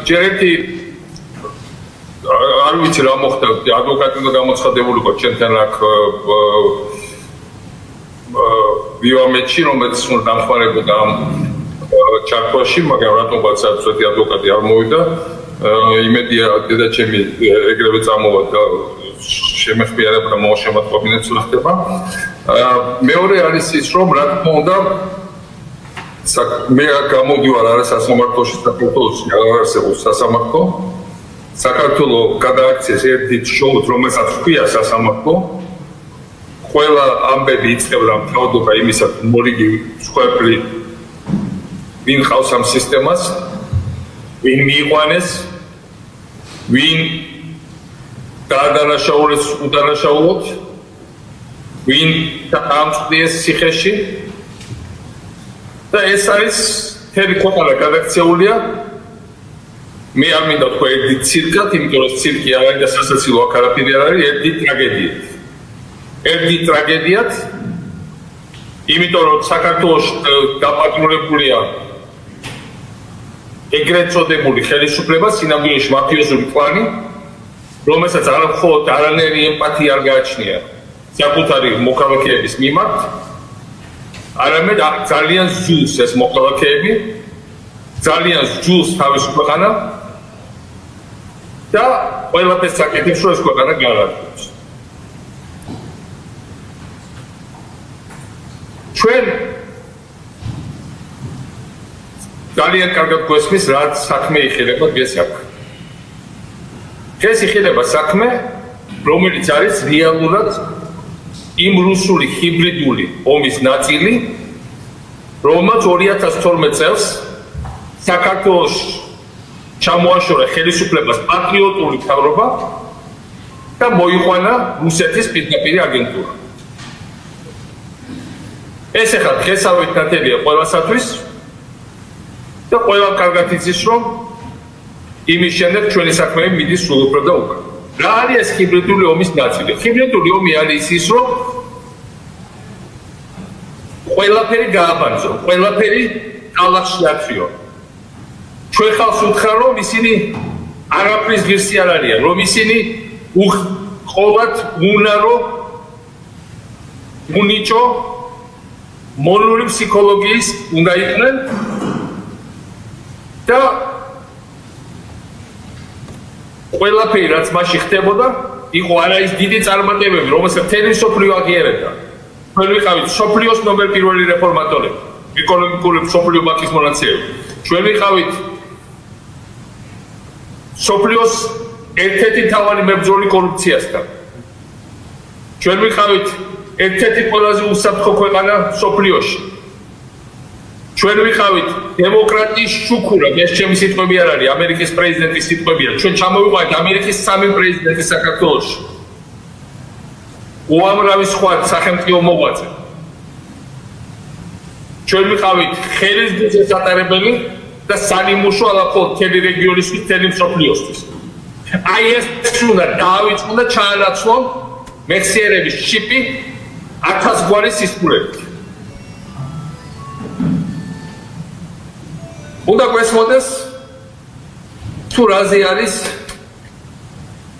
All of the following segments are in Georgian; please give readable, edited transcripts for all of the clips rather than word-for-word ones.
ჯერ ერთი არ ვიცი რა მოხდა, ადვოკატი უნდა გამოცხადებულიყო ჩემთან აქ ვიوامეთში, რომელიც სულ დამხმარებოდა ამ ჩართვაში, მაგრამ რატომღაც საერთოდ ადვოკატი არ მოვიდა. იმედია დედაჩემი ეგრევე წამოვა და შემეხმიანება და მოშემატყობინეთ ხდება. მეორე არის ის, რომ რა თქმა უნდა მე გამოდივარ არა სასამართლოში, საქართველოში არ არსებობს სასამართლო. საქართველოს გადააქციეს ერთი შოუთ, რომელსაც ჰქვია სასამართლო. ყველა ამბები იწყებდა თავდობა იმისა, მორიგი მსხვერპლი ვინ ყავს ამ სისტემას, ვინ მიიყვანეს, ვინ დაადანაშაულეს უდანაშაულოთ, ვინ დაამწყდეს ციხეში და ეს არის თერი ქვეყანა გადაქცეულია. მე არ მინდა თქვა ერთი ცირკად, იმიტომ რომ ცირკი არ არის და სასაცილო აქ არაფერი არ არის, ერთი ტრაგედიად. ერთი ტრაგედიად, იმიტომ რომ საქართველოს დაპატიმრებულია ეგრეთ წოდებული ხელისუფლება, სინამდვილეში მაფიოზური კლანი, რომელსაც არამხოლოდ არანაირი ემპათია არ გააჩნია საკუთარი მოქალაქეების მიმართ, არამედ ძალიან ზულს ეს მოქალაქეები, ძალიან ზულს თავის ქვეყანა და ყველაფერს აკეთებს, რომ ეს ქვეყანა გაარკვევს. ჩვენ ძალიან კარგად გვესმის, რა საქმე იხილება დღეს აქ. დღეს იხილება საქმე, რომელიც არის რეალურად იმ რუსული ჰიბრიდული ომის ნაწილი, რომელმაც 2012 წელს საქართველოს ჩამოაშორა ხელისუფლებას პატრიოტული მთავრობა და მოიყვანა რუსეთის პირდაპირი აგენტურა. ეს ახლა დღესავით ნათელია ყველასათვის და ყველა კარგად იცის, რომ იმის შემდეგ ჩვენი საქმეები მიდის სულ უფრო და უკან. რა არის ეს ჰიბრიდული ომის ნაწილი? ჰიბრიდული ომი არის ის, რომ ყველაფერი გააბანძო, ყველაფერი ტალახში ათრიო. ჩვენ ხალხს უთხრა, რომ ისინი არაფრის ღირსი არ არიან, რომ ისინი ყოლად უნარო, უნიჭო, მონური ფსიქოლოგიის უნდა იყვნენ და ყველაფერი რაც მასში ხდებოდა, იყო არა ის დიდი წარმატებები, რომელსაც მთელი მსოფლიო აღიარებდა. ჩვენ ვიყავით მსოფლიოს ნომერ პირველი რეფორმატორები, ეკონომიკური მსოფლიო ბანკის მონაწილეები. ჩვენ ვიყავით მსოფლიოს ერთ-ერთი მთავარი მებრძოლი კორუფციასთან. ჩვენ ვიყავით ერთ-ერთი ყველაზე უსაფრთხო ქვეყანა მსოფლიოში. ჩვენ ვიყავით დემოკრატიის შუქურა, ეს ჩემი სიტყვები არ არის, ამერიკის პრეზიდენტის სიტყვებია. ჩვენ ჩამოვიყავით ამერიკის სამი პრეზიდენტი საქართველოში. უამრავი სხვა სახელმწიფო მოღვაწე. ჩვენ ვიყავით ხელისგუზე სატარებელი და სანიმუშო ალაფოლ მთელი რეგიონისთვის, მთელი მსოფლიოსთვის. აი ეს უნდა დაავიწყო და ჩაანაცვლონ მეხსიერების შიპი 1000 გვარი სისხლებით. უნდა გვესმოდეს თუ რაზე არის,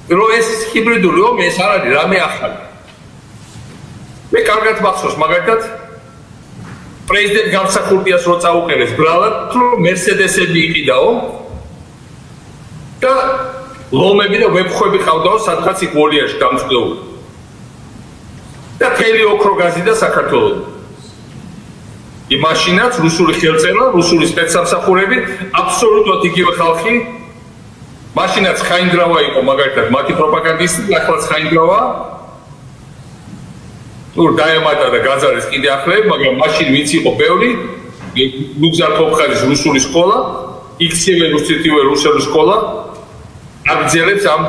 რომ ეს ჰიბრიდული ომი ეს არ არის რამე ახალი. მე კარგად მახსოვს მაგალითად პრეზიდენტ გამსახურდიას რო წაუყენეს ბრალად, რომ მერსედესები იყიდაო და ლომები და ვებხვები ყავდაო სადღაც იქ ვოლიერში დამწყდეული. და მთელი ოქრო გაზიდა საქართველოს. იმაშინაც რუსული ხელწერა, რუსული სპეცსამსახურები, აბსოლუტურად იგივე ხალხი. მაშინაც ხაინდრავა იყო მაგალითად მათი პროპაგანდისტი, ახლაც ხაინდრავა. თუ დაემატა და გაძარეს კიდე ახლები, მაგრამ მაშინ ვინც იყო ბევრი, ლუგზარ ხოფხარის რუსული სკოლა, იქცევე რუსეთივე რუსული სკოლა, აგრძელებს ამ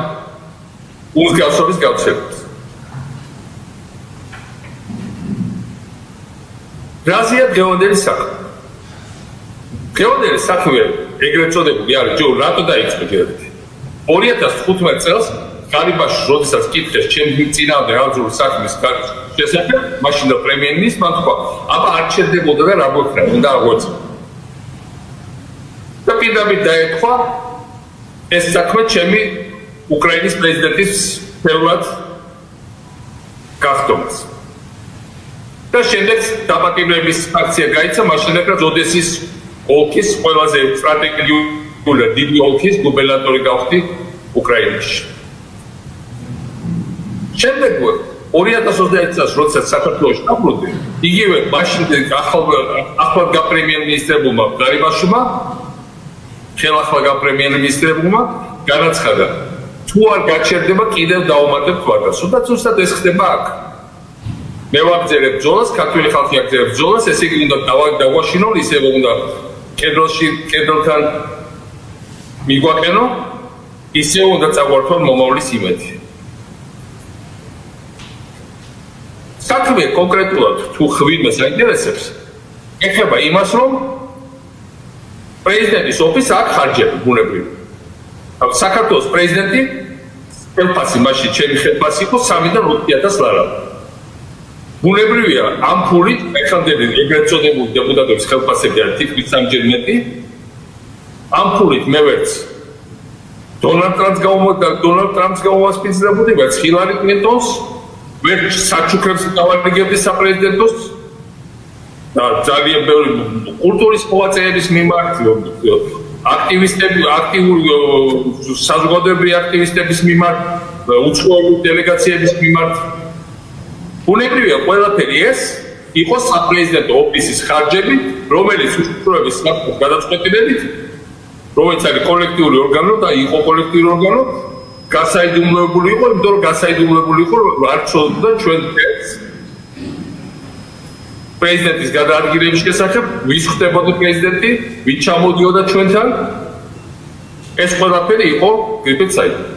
უზგავსობის გავცემას. რაზეა დღევანდელი საქმე? დღევანდელი საქმე ეგრეთ წოდებული არის, ჯო რატო დაიწყო ჯერეთი? 2015 წელს ღარიბაში როდესაც კითხეს ჩემი წინააღმდეგ აღძრული საქმის შესახებ, მაშინ და პრემიერ-მინისტრს მან თქვა, აბა არ ჩერდებოდა და რა გვექნა, უნდა აღვეწო. და პირდაპირ დაეთქვა ეს საქმე ჩემი უკრაინის პრეზიდენტის ფერულად გახდომას. და შემდეგ დაპატიმრების აქცია გაიცა, მაშინ რაც ოდესის ოლქის ყველაზე სტრატეგიული დიდი ოლქის გუბერნატორი გავხდი უკრაინაში. შემდეგ 2021 წელს როდესაც საქართველოში დაბრუნდი, იგივე მაშინდელი ახლად გაპრემიერ-მინისტრებულმა გარიბაშვილმა ხელახლა გაპრემიერ-მინისტრებულმა განაცხადა, თუ არ გაჩერდება კიდევ დაუმატებთ ვადას. და ზუსტად ეს ხდება აქ. მე ვაგზავნებ ბრძოლას, ქართული ხალხი აგზავნებს ბრძოლას, ესე იგი უნდა დავაშინო, ისევ უნდა კედელთან მიგვაყენო, ისევ უნდა წაგვართვან მომავლის იმედი. საქმე კონკრეტულად თუ ხვინმე საინტერესებს, ეხება იმას, რომ პრეზიდენტის ოფისს აქვს ხარჯები ბუნებრივი. საქართველოს პრეზიდენტი ხელფასი მაშინ ჩემი ხელფასი იყო 3-დან 4,000 ლარა. ბუნებრივია ამ ფულით ეხანდელი ეგრეთ წოდებული დეპუტატების ხელფასები არის თითქმის 3-ჯერ მეტი. ამ ფულით მე ვერც დონალდ ტრამპს გავუასპინძლებოდი, ვერც ჰილარი კლინტონს, ვერც საჩუქრებს დავარიგებდი საპრეზიდენტოს და ძალიან ბევრი კულტურის მოღვაწეების მიმართ, აქტივისტები, საზოგადოებრივი აქტივისტების მიმართ, უცხოელი დელეგაციების მიმართ. ბუნებრივია ყველაფერი ეს იყო საპრეზიდენტო ოფისის ხარჯები, რომელიც უშუალოდ საკუთარ გადაწყვეტილებით, რომელიც არის კოლექტიური ორგანო და იყო კოლექტიური ორგანო, გასაიდუმლოებული იყო, იმიტომ რომ გასაიდუმლოებული იყო, არ ცოდოდა ჩვენ თემს. პრეზიდენტის გადაადგილების შესახებ, ვის ხდებოდა პრეზიდენტი, ვინ ჩამოდიოდა ჩვენთან. ეს ყველაფერი იყო გრიფით საიდუმლო.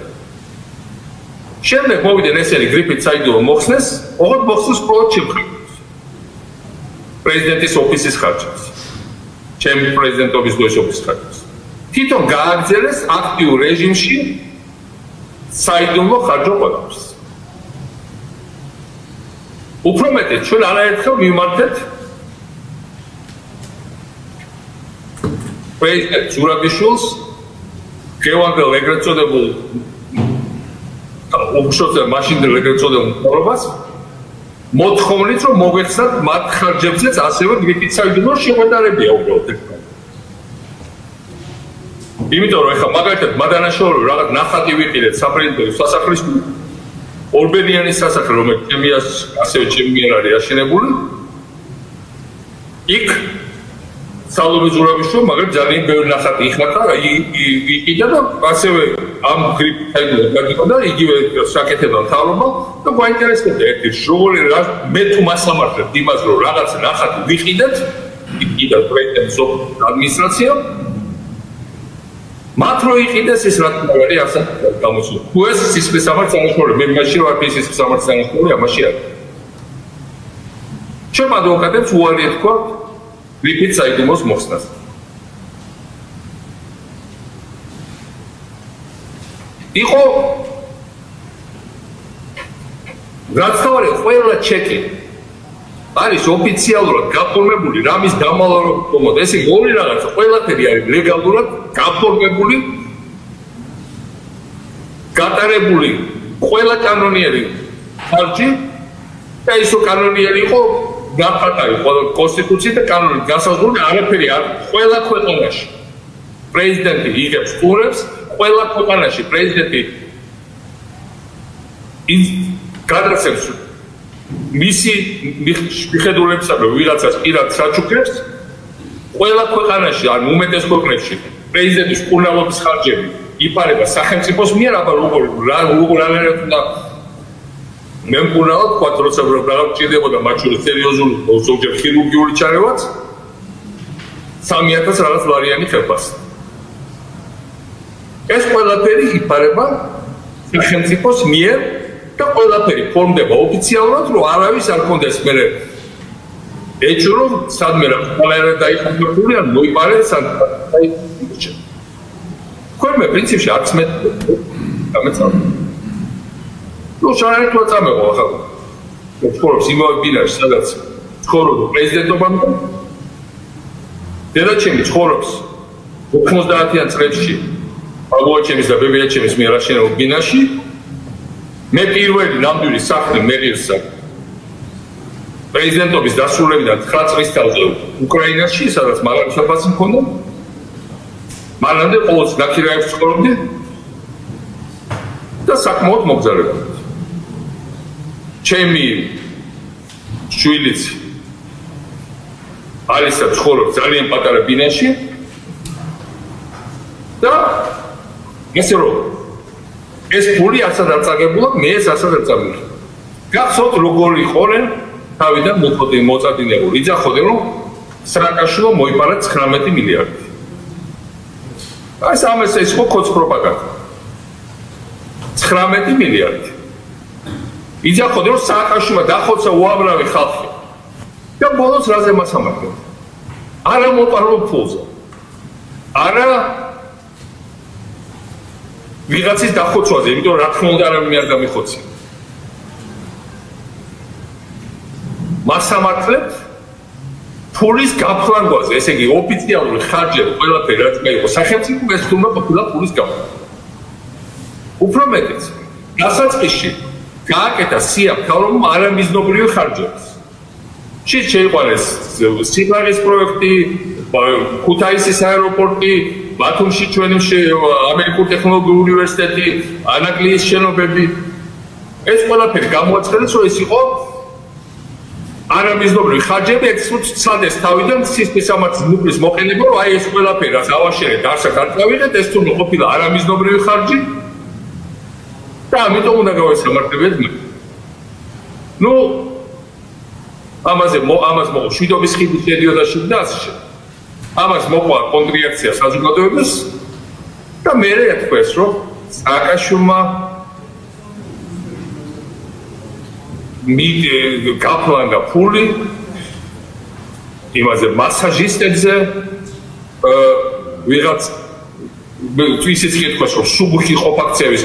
შემდეგ მოვიდნენ ესენი გრიფით საიდუმლო მოხსნეს, ოღონდ მოხსნეს მხოლოდ ჩემს პრეზიდენტის ოფისის ხარჯებს. ჩემი პრეზიდენტობის დროის ოფისის ხარჯებს. თვითონ გააგრძელეს აქტიურ რეჟიმში საიდუმლო ხარჯო ყველაფერს. უფრო მეტად ჩვენ არაერთხელ მივმართეთ პრეზიდენტ ზურაბიშვილს გევანგელ ეგრეთ წოდებულ უშუალოდ მაშინდელ ეგრეთ წოდებულ მთავრობას მოთხოვნით რომ მოგვეცდათ მათ ხარჯებზეც ასევე გრიფით საიდუმლო შეხვედრებია უბრალოდ ერთად. იმიტომ რომ ეხლა მაგალითად მადანაშაულიო რაღაც ნახატი ვიყიდეთ საპრეზიდენტო სასახლის ორბელიანის სასახლე, რომელიც ჩემიას ასევე ჩემი მიერ არის აშენებული. იქ სალომე ზურაბიშვილმა მაგრამ ძალიან ბევრი ნახატი იხატა, იყიდა და ასევე ამ გრიფით საიდუმლო გადაიყო და იგივე საკეთებდა მთავრობა და გვაინტერესებდა ერთი როგორი მე თუ მასამართლებთ იმას რომ რაღაც ნახატი ვიყიდეთ, იყიდა პრეზიდენტის ადმინისტრაცია მათ რო იყიდეს ეს რა თქმა უნდა არის ასეთ გამოსული. თუ ეს სისხლის სამართლის სანაშაულო, მე მაშინ ვარ ის სისხლის სამართლის სანაშაულო, ამაში არის. ჩემ ადვოკატებს უარი ეთქვა გრიფით საიდუმლოს მოხსნას. იყო რაც თავარი ყველა ჩეკი არის ოფიციალურად გაფორმებული რამის დამალავებლად. ესე იგი ორი რაღაცა ყველაფერი არის ლეგალურად გაფორმებული, გატარებული ყველა კანონიერი ხარჯი და ისო კანონიერი იყო გაფატარი კონსტიტუციით და კანონით გასაზღვრული არაფერი არ ყველა ქვეყანაში. პრეზიდენტი იღებს ყურებს, ყველა ქვეყანაში პრეზიდენტი გადაცემს მისი მიხედულებისა რომ ვიღაცას პირად საჩუქრებს, ყველა ქვეყანაში ან უმეტეს ქვეყნებში პრეზიდენტის კურნალობის ხარჯები იფარება სახელმწიფოს მიერ, აბა როგორ უნდა მემკურნალად თქვა, როცა რაღაც ჭირდებოდა მათ შორის სერიოზული ზოგჯერ ხირურგიული ჩარევაც 3,000 რაღაც ლარიანი ხელფასი. ეს ყველაფერი იფარება სახელმწიფოს მიერ და ყველაფერი ფორმდება ოფიციალურად, რომ არავის არ კონდეს მერე ეჭვრო სადმე რა ყველაფერი დაიფარებული ან მოიპარეს ან დაიფარეს. ხოლმე პრინციპში არც მე გამეცალ. ნუ შარეთვა წამეღო ახლა. ცხოვრობს იმავე ბინაში, სადაც ცხოვრობდა პრეზიდენტობამდე. დედაჩემი ცხოვრობს 90-იან წლებში ბაბუაჩემის და ბებიაჩემის მიერ აშენებულ ბინაში მე პირველი ნამდვილი სახლი მეღირსა პრეზიდენტობის დასრულებიდან 9 წლის თავზე უკრაინაში, სადაც მაგარი საფასი მქონდა. მანამდე ყოველთვის ნაკირაებს ცხოვრობდი და საკმაოდ მოგზაურობდი. ჩემი შვილიც ალისა ცხოვრობს ძალიან პატარა ბინაში და ესე რომ ეს ფული ასად არ წაგებულა, მე ეს ასად არ წამოვიდა. გახსოვთ როგორი ყოლენ თავიდან მოწადინებული. იძახოდნენ რომ სრაკაშვილო მოიპარა 19 მილიარდი. ეს ამას ეს ხო ქოც პროპაგანდა. 19 მილიარდი. იძახოდნენ რომ სააკაშვილმა დახოცა უამრავი ხალხი. და ბოლოს რაზე მასამართლეთ? არა მოპარულ ფულზე. არა ვიღაცის დახოცვაზე, იმიტომ რა თქმა უნდა არავინ არ დამიხოცია. მასამართლეთ ფულის გაფლანგვაზე, ესე იგი ოფიციალური ხარჯები ყველაფერი რაც გაიყო სახელმწიფო ეს თუნდა ყოფილა ფულის გაფლანგვა. უფრო მეტიც, დასაწყისში გააკეთა სიამქა რომ არამიზნობრივი ხარჯების. შეიყვანეს სიბარის პროექტი, ქუთაისის აეროპორტი, ბათუმში ჩვენი ამერიკული ტექნოლოგიური უნივერსიტეტი, ანაკლიის შენობები. ეს ყველაფერი გამოაცხადეს, რომ ეს იყო არამიზნობრივი ხარჯები, ეს ცადეს თავიდან სისტემის სამართლის მოყენება, რომ აი ეს ყველაფერი რაც ავაშენეთ, არსად არ წავიღეთ, ეს თუნდაც ყოფილა არამიზნობრივი ხარჯი და ამიტომ უნდა გავესამართლებთ მე. ნუ ამას მოყვა შვიდობის ხიდის პერიოდში და ასე შემდეგ. ამას მოყვა კონტრიაქცია საზოგადოებას და მე ეთქვეს, რომ სააკაშვილმა გაფლანგა ფული იმაზე მასაჟისტებზე ვიღაც ისიც ეთქვას, რომ სუბუქი ყოფაქციების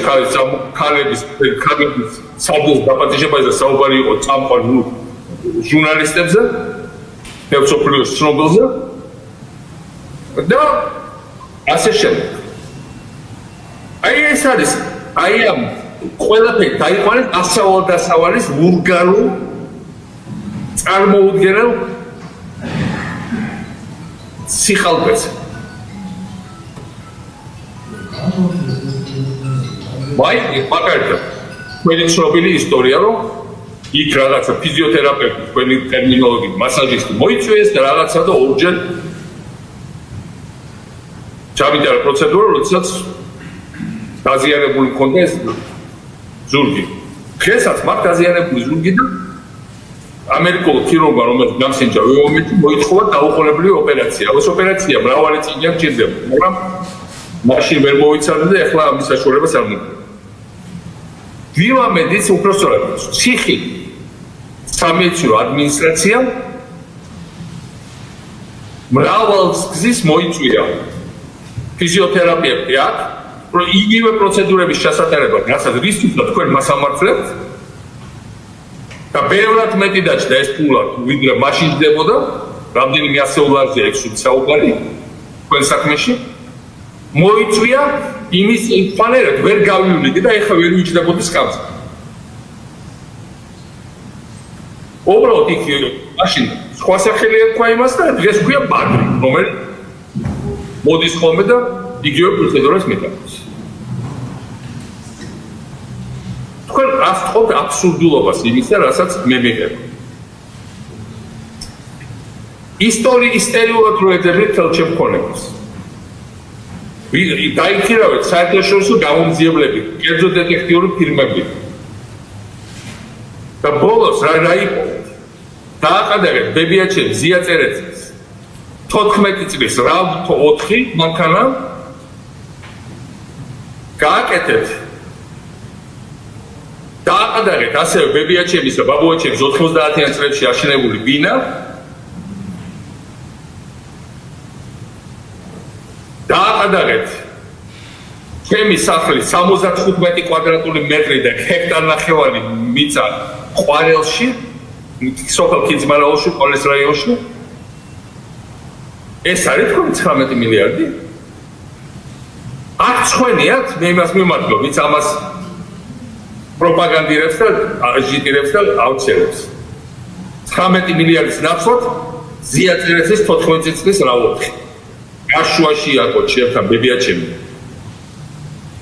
ქალების საუბრის დაპატიჟებაზე საუბარი იყო წამყვან ჟურნალისტებზე ფსოფლიოს ცნობილზე და ასე შემდეგ. აი ეს არის აი ამ ყველაფერი დაიყვანეს დასავალის ვულგარულ წარმოუდგენელ სიხალბეზე. მაგალითად, თქვენი ცნობილი ისტორია, რომ იქ რაღაცა ფიზიოთერაპევტი, თქვენი ტერმინოლოგიით მასაჟისტი მოიწვიეს და რაღაცა და ორჯერ ჩამიტარა პროცედურა, როდესაც დაზიანებული მქონდა ეს ზურგი. დღესაც მაგ დაზიანებული ზურგი და ამერიკულ ქირურგმა, რომელიც გამსინჯა ვეომეტი, მოითხოვა დაუყოვნებლივი ოპერაცია. ეს ოპერაცია მრავალი წელი გჭირდება, მაგრამ მაშინ ვერ მოიცავდა და ეხლა ამის საშუალებას არ მოგვიყვება. ვიმამედიც უпроსტორად ციხი სამედიცინო ადმინისტრაცია მრავალ გზის მოიწვია ფიზიოთერაპევტი აქ, რომ იგივე პროცედურების ჩასატარებლად, რასაც რისთვისაც თქვენ მასამართლებთ და ბევრად მეტი დაჭდა ეს ფულად, ვიდრე მაშინ ჯდებოდა, რამდენიმე ასეულარზე 6 საუბარი თქვენ საქმეში მოიწვია იმის ფანერად ვერ გავივლიდი და ეხლა ვერ ვიჭდებოდი სკამზე. უბრალოდ იქ მაშინ სხვა სახელი ერქვა იმას და დღეს ქვია ბადრი, რომელიც მოდის ხოლმე და იგივე პროცედურას მეტყავს. თქვენ რას თხოვთ აბსურდულობას იმისა, რასაც მე მიღებ. ისტორიულად რო ეძებნით თელ ჩემ ქონებას. დაიქირავეთ საერთაშორისო გამომძიებლები, კერძო დეტექტიური ფილმები. და ბოლოს რა იყო? დააყადეთ ბებიაჩემ ზიაწერეცის 14 წლის რავთო 4 მანქანა გააკეთეთ. დააყადეთ ასევე ბებიაჩემის და ბაბუაჩემის 90-იან წლებში აშენებული ბინა. დააყადეთ ჩემი სახლი 75 კვადრატული მეტრი და ჰექტარნახევარი მიწა ყვარელში, სოფელ ქიძმარაულში, ყოლის რაიონში. ეს არის თქვენი 19 მილიარდი? აქ ცხენიათ მე იმას მიმართო ვიც ამას პროპაგანდირებს და აჟიტირებს და აუცილებს 19 მილიარდის ნაცვლად ზიაწერეთის 14 წლის რაოდენობა გაშუაში აკო ჩემთან ბებიაჩემი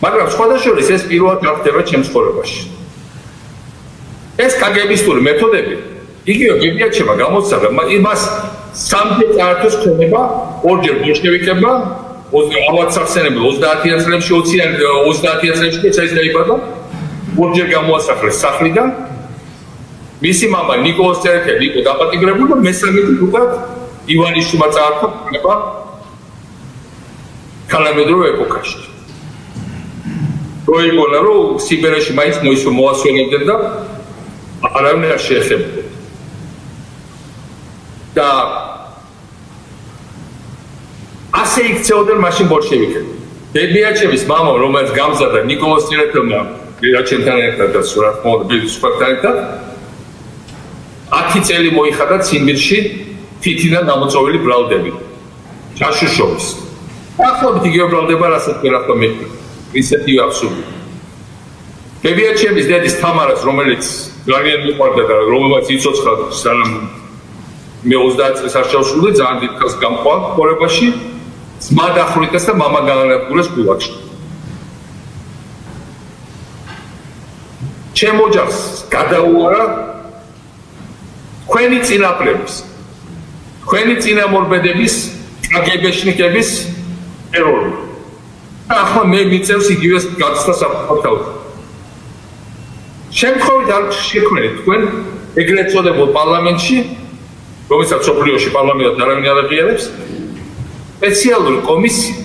მაგრამ სხვადასხვა ეს პირველად გახდება ჩემს ცხოვრებაში ეს კაგებისტური მეთოდები იგივე ბებიაჩემა გამოსცადა იმას სამჯერ წაართოს ქონება ორჯერ ბოლშევიკებმა 30 წლებში 30 წლებში ეს დაიბადა ორჯერ გამოასახლეს სახლიდან მისი მამა ნიკოლოზ წერეთელი იყო დაპატიმრებული და მესამე უკვე ივანიშვილმა წაართვა ქონება კალამედროვ ეპოქაში როიგონა რომ სიბერეში მაინც მოასვენებდნენ და არავინ არ შეეხებოდა და ასე იქცეოდნენ მაშინ ბოლშევიკები ბებიაჩემის მამა რომელიც გამზარდა ნიკოლოზ წერეთელმა ბებიაჩემთან ერთად და რა თქმა უნდა ბებიაჩემთან ერთად 10 წელი მოიხადა ციმბირში თითიდან გამოწვეული ბრალდები ჩაშუშობის ახლობით იგივე ბრალდება რასაც ვერახდა მე ისეთი აბსურდი ბებიაჩემის დედის თამარას რომელიც ძალიან მიყვარდა და რომელმაც იცოცხლა სანამ მე 30 წელს არ ჩავშურდი ძალიან დიდ ხანს გამყვა ხორებაში ძმა დახვრიტეს და მამა განადგურეს გულაგში ჩემ ოჯახს გადაუარა თქვენი წინაპრების თქვენი წინამორბედების კგბ-შნიკების ტერორი ახლა მე მიწევს იგივეს გაცდას საფრთხეს შემთხვევით არ შექმნით თქვენ ეგრეთ წოდებულ პარლამენტში რომელსაც სოფლიოში პარლამენტად არავინ არ აღიარებს სპეციალური კომისია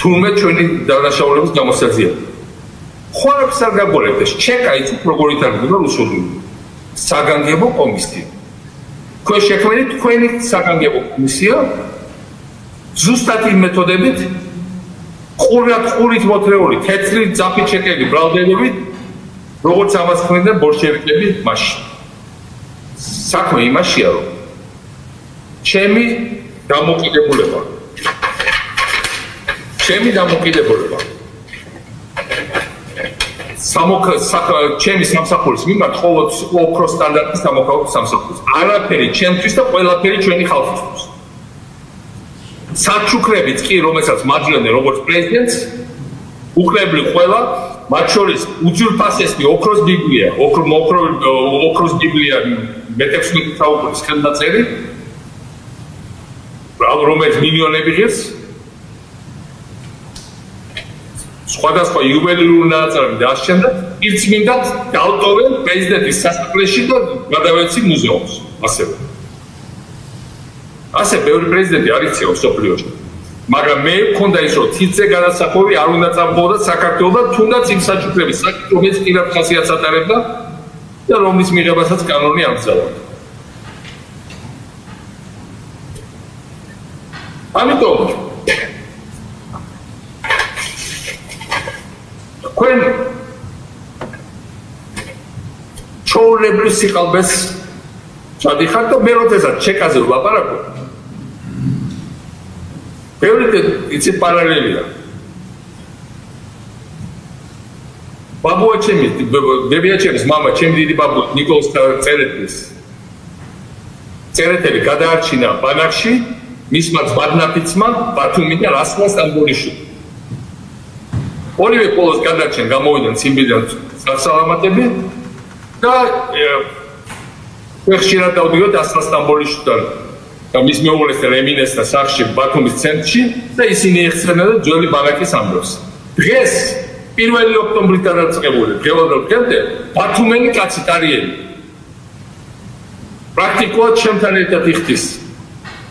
თუმე ჩვენი დანაშაულების გამოსაძიებლად ხوارებს არ გაგონებდეს ჩეკა იცით როგორ ითარგმნება რუსულად საგანგებო კომისია თქვენ შექმნით თქვენი საგანგებო კომისია ზუსტად იმ მეთოდებით ყურით მოთრეული თეთრი ძაფი ჩეკები ბრალდებებით როგორც ამას ხმდნენ ბოლშევიკები მაშინ საქმე იმაშია რომ ჩემი დამოკიდებულება ჩემი სამსახურის მიმართ ყოველ ოქროს სტანდარტის სამოქალაქო სამსახურს არაფერი ჩემთვის და ყველაფერი ჩვენი ხალხისთვის საჩუქრებიც კი რომელსაც მაძლევდნენ როგორც პრეზიდენტს უკრებლი ყველა მათ შორის უძულფასესი ოქროს ბიბლია ოქროს ბიბლია მე-16 საუკუნის ხელნაწერი რომელიც მილიონები ღირს სხვადასხვა იუველირული ნაწარმი დაასჩენდა პირწმინდად დაუტოვენ პრეზიდენტის სასახლეში და გადავეცი მუზეუმს ასე ბევრი პრეზიდენტი არ იქცევა სოფლიოში მაგრამ მე მქონდა ის რომ თითზე გადასახვევი არ უნდა წამოვდა საქართველოს და თუნდაც იმ საჩუქრების საკითხი რომელიც პირად ხასიათს ატარებდა და რომლის მიღებასაც კანონი ამგზავრდა ამიტომ თქვენ ჩაოლებრივ სიყალბეს ჩადიხართ და მე როდესაც ჩეკაზე ვლაპარაკობ ბევრი იცით პარალელია ბებიაჩემის მამა ჩემი დიდი ბაბუ ნიკოლოზ წერეთელი გადაარჩინა ბანაკში მისმა ძმადნაფიცმა ბათუმიდან რასლა სტამბოლიში ორივე პოლოს გადარჩენ გამოვიდნენ ციმბირიდან სასალამატები და ხშირად დავდივართ რასლა სტამბოლიშიდან და მის მეუღლესთან რემინესთან სახლში ბათუმის ცენტრში და ისინი ეხსენენ და ძველი ბანაკის ამბავს დღეს 1 ოქტომბრიდან დაწყებული დღევანდელ დღემდე ბათუმელი კაცი ტარიელი პრაქტიკულად ჩემთან ერთად იხდის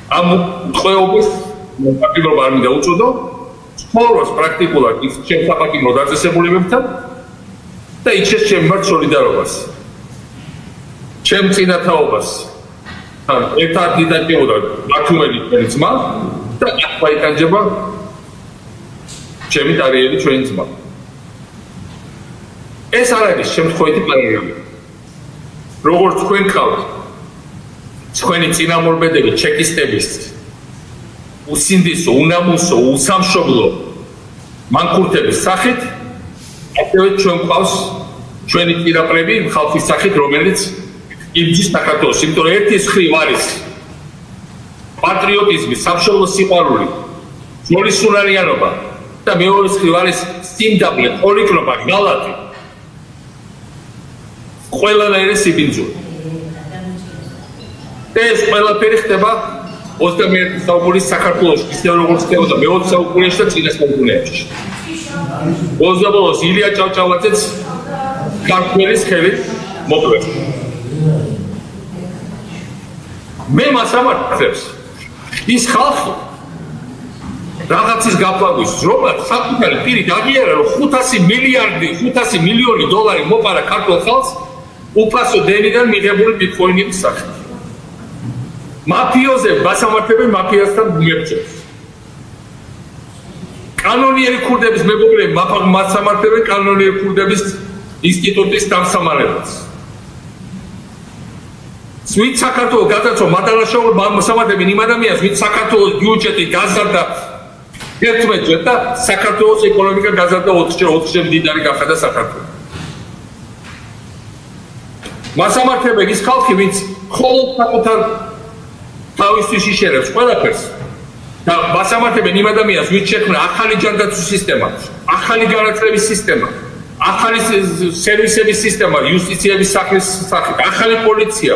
ამ ტყვეობის პატიმრობა არ მინდა უწოდო ცხოვრობს პრაქტიკულად ის ჩემ საპატიმრო დაწესებულებებთან და იჩეს ჩემ მიმართ სოლიდარობას ჩემ წინათაობას ერთად დიდაჭებოდა ბათუმელი ძმა და ახლა იტანჯება ჩემი ტარიელი ჩვენი ძმა ეს არ არის შემთხვევითი პარალელი როგორც თქვენ ხავთ თქვენი წინამორბედები ჩეკისტების უსინდისო, უნამუსო, უსამშობლო მანქურთების სახით, ასევე ჩვენ გვყავს ჩვენი პირაპრები ხალხის სახით, რომელიც იბრძვის საქართველოს, იმიტომ რომ ერთის მხრივ არის პატრიოტიზმი, სამშობლო სიყვარული, ძმისუნარიანობა და მეორეს მხრივ არის სიმდაბლე, პოლიტიკა, ღალატი. ყველანაირი სიბინძური. ეს ყველაფერი ხდება 21 საუკუნის საქართველოში, ისე როგორც ხდებოდა მე-20 საუკუნეში და წინა საუკუნეებში. ბოლოს ილია ჭავჭავაძეც ქართველის ხელით მოკლეს. მე მას ამართებს ის ხალხი რაღაცის გაფლაგვის, რომ საკუთარი პირით აღიარა, რომ 500 მილიონი დოლარი მოპარა ქართულ ხალხს უფასო დენიდან მიღებული ბიტკოინების სახით. მაფიოზები მასამართებენ მაფიასთან ბუნებებს. კანონიერი ქურდების მეგობრები მასამართებენ კანონიერი ქურდების ინსტიტუტის დამსამალებას. ვინც საქართველოს გადაწო მადანაშაულა მასამართებენ იმ ადამიანს, ვინც საქართველოს ბიუჯეტი გაზარდა 11-ჯერ და საქართველოს ეკონომიკა გაზარდა 4-ჯერ მდიდარი გახადა საქართველო. მასამართებენ ის ხალხი, ვინც მხოლოდ საკუთარ თავისთვის იშერებს ყველაფერს და მასამართებენ იმ ადამიანს, ვინც შექმნა ახალი ჯანდაცვის სისტემა, ახალი განათლების სისტემა, ახალი სერვისების სისტემა, იუსტიციების სახლის სახით, ახალი პოლიცია,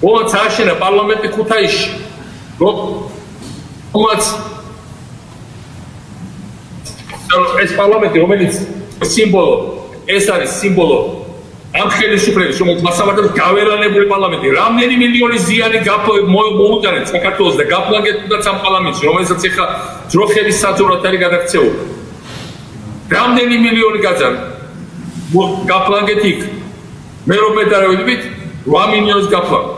რომელიც ააშენა პარლამენტი ქუთაისში, რომელიც ეს პარლამენტი, რომელიც სიმბოლო, ეს არის სიმბოლო ამ ხელისუფლების, რომელიც მასამართებს გავერანებული პარლამენტი, რამდენი მილიონი ზიანი მოუტანეთ საქართველოს და გაპლანგეთუდაც ამ პარლამენტში, რომელსაც ეხლა ძროხების საძოვრად არის გადაქცეული. რამდენი მილიონი გაპლანგეთ იქ. მე რომ მეტარევით 8 მილიონს გაპლანგ.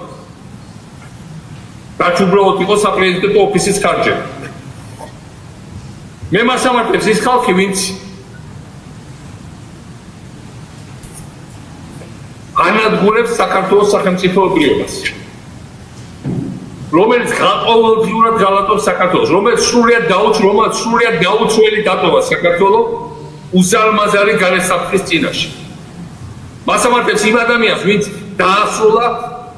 რაც უბრალოდ იყო საპრეზიდენტო ოფისის ხარჯები. მე მასამართებს ის ხალხი, ვინც ანადგურებს საქართველოს სახელმწიფოებრიობას, რომელიც ყოველდღიურად გალატობს საქართველოს, რომელიც სრულიად დაუცველი დატოვა საქართველოს უზარმაზარი განსაფრის წინაშე. მასამართებს იმ ადამიანს, ვინც დაასრულა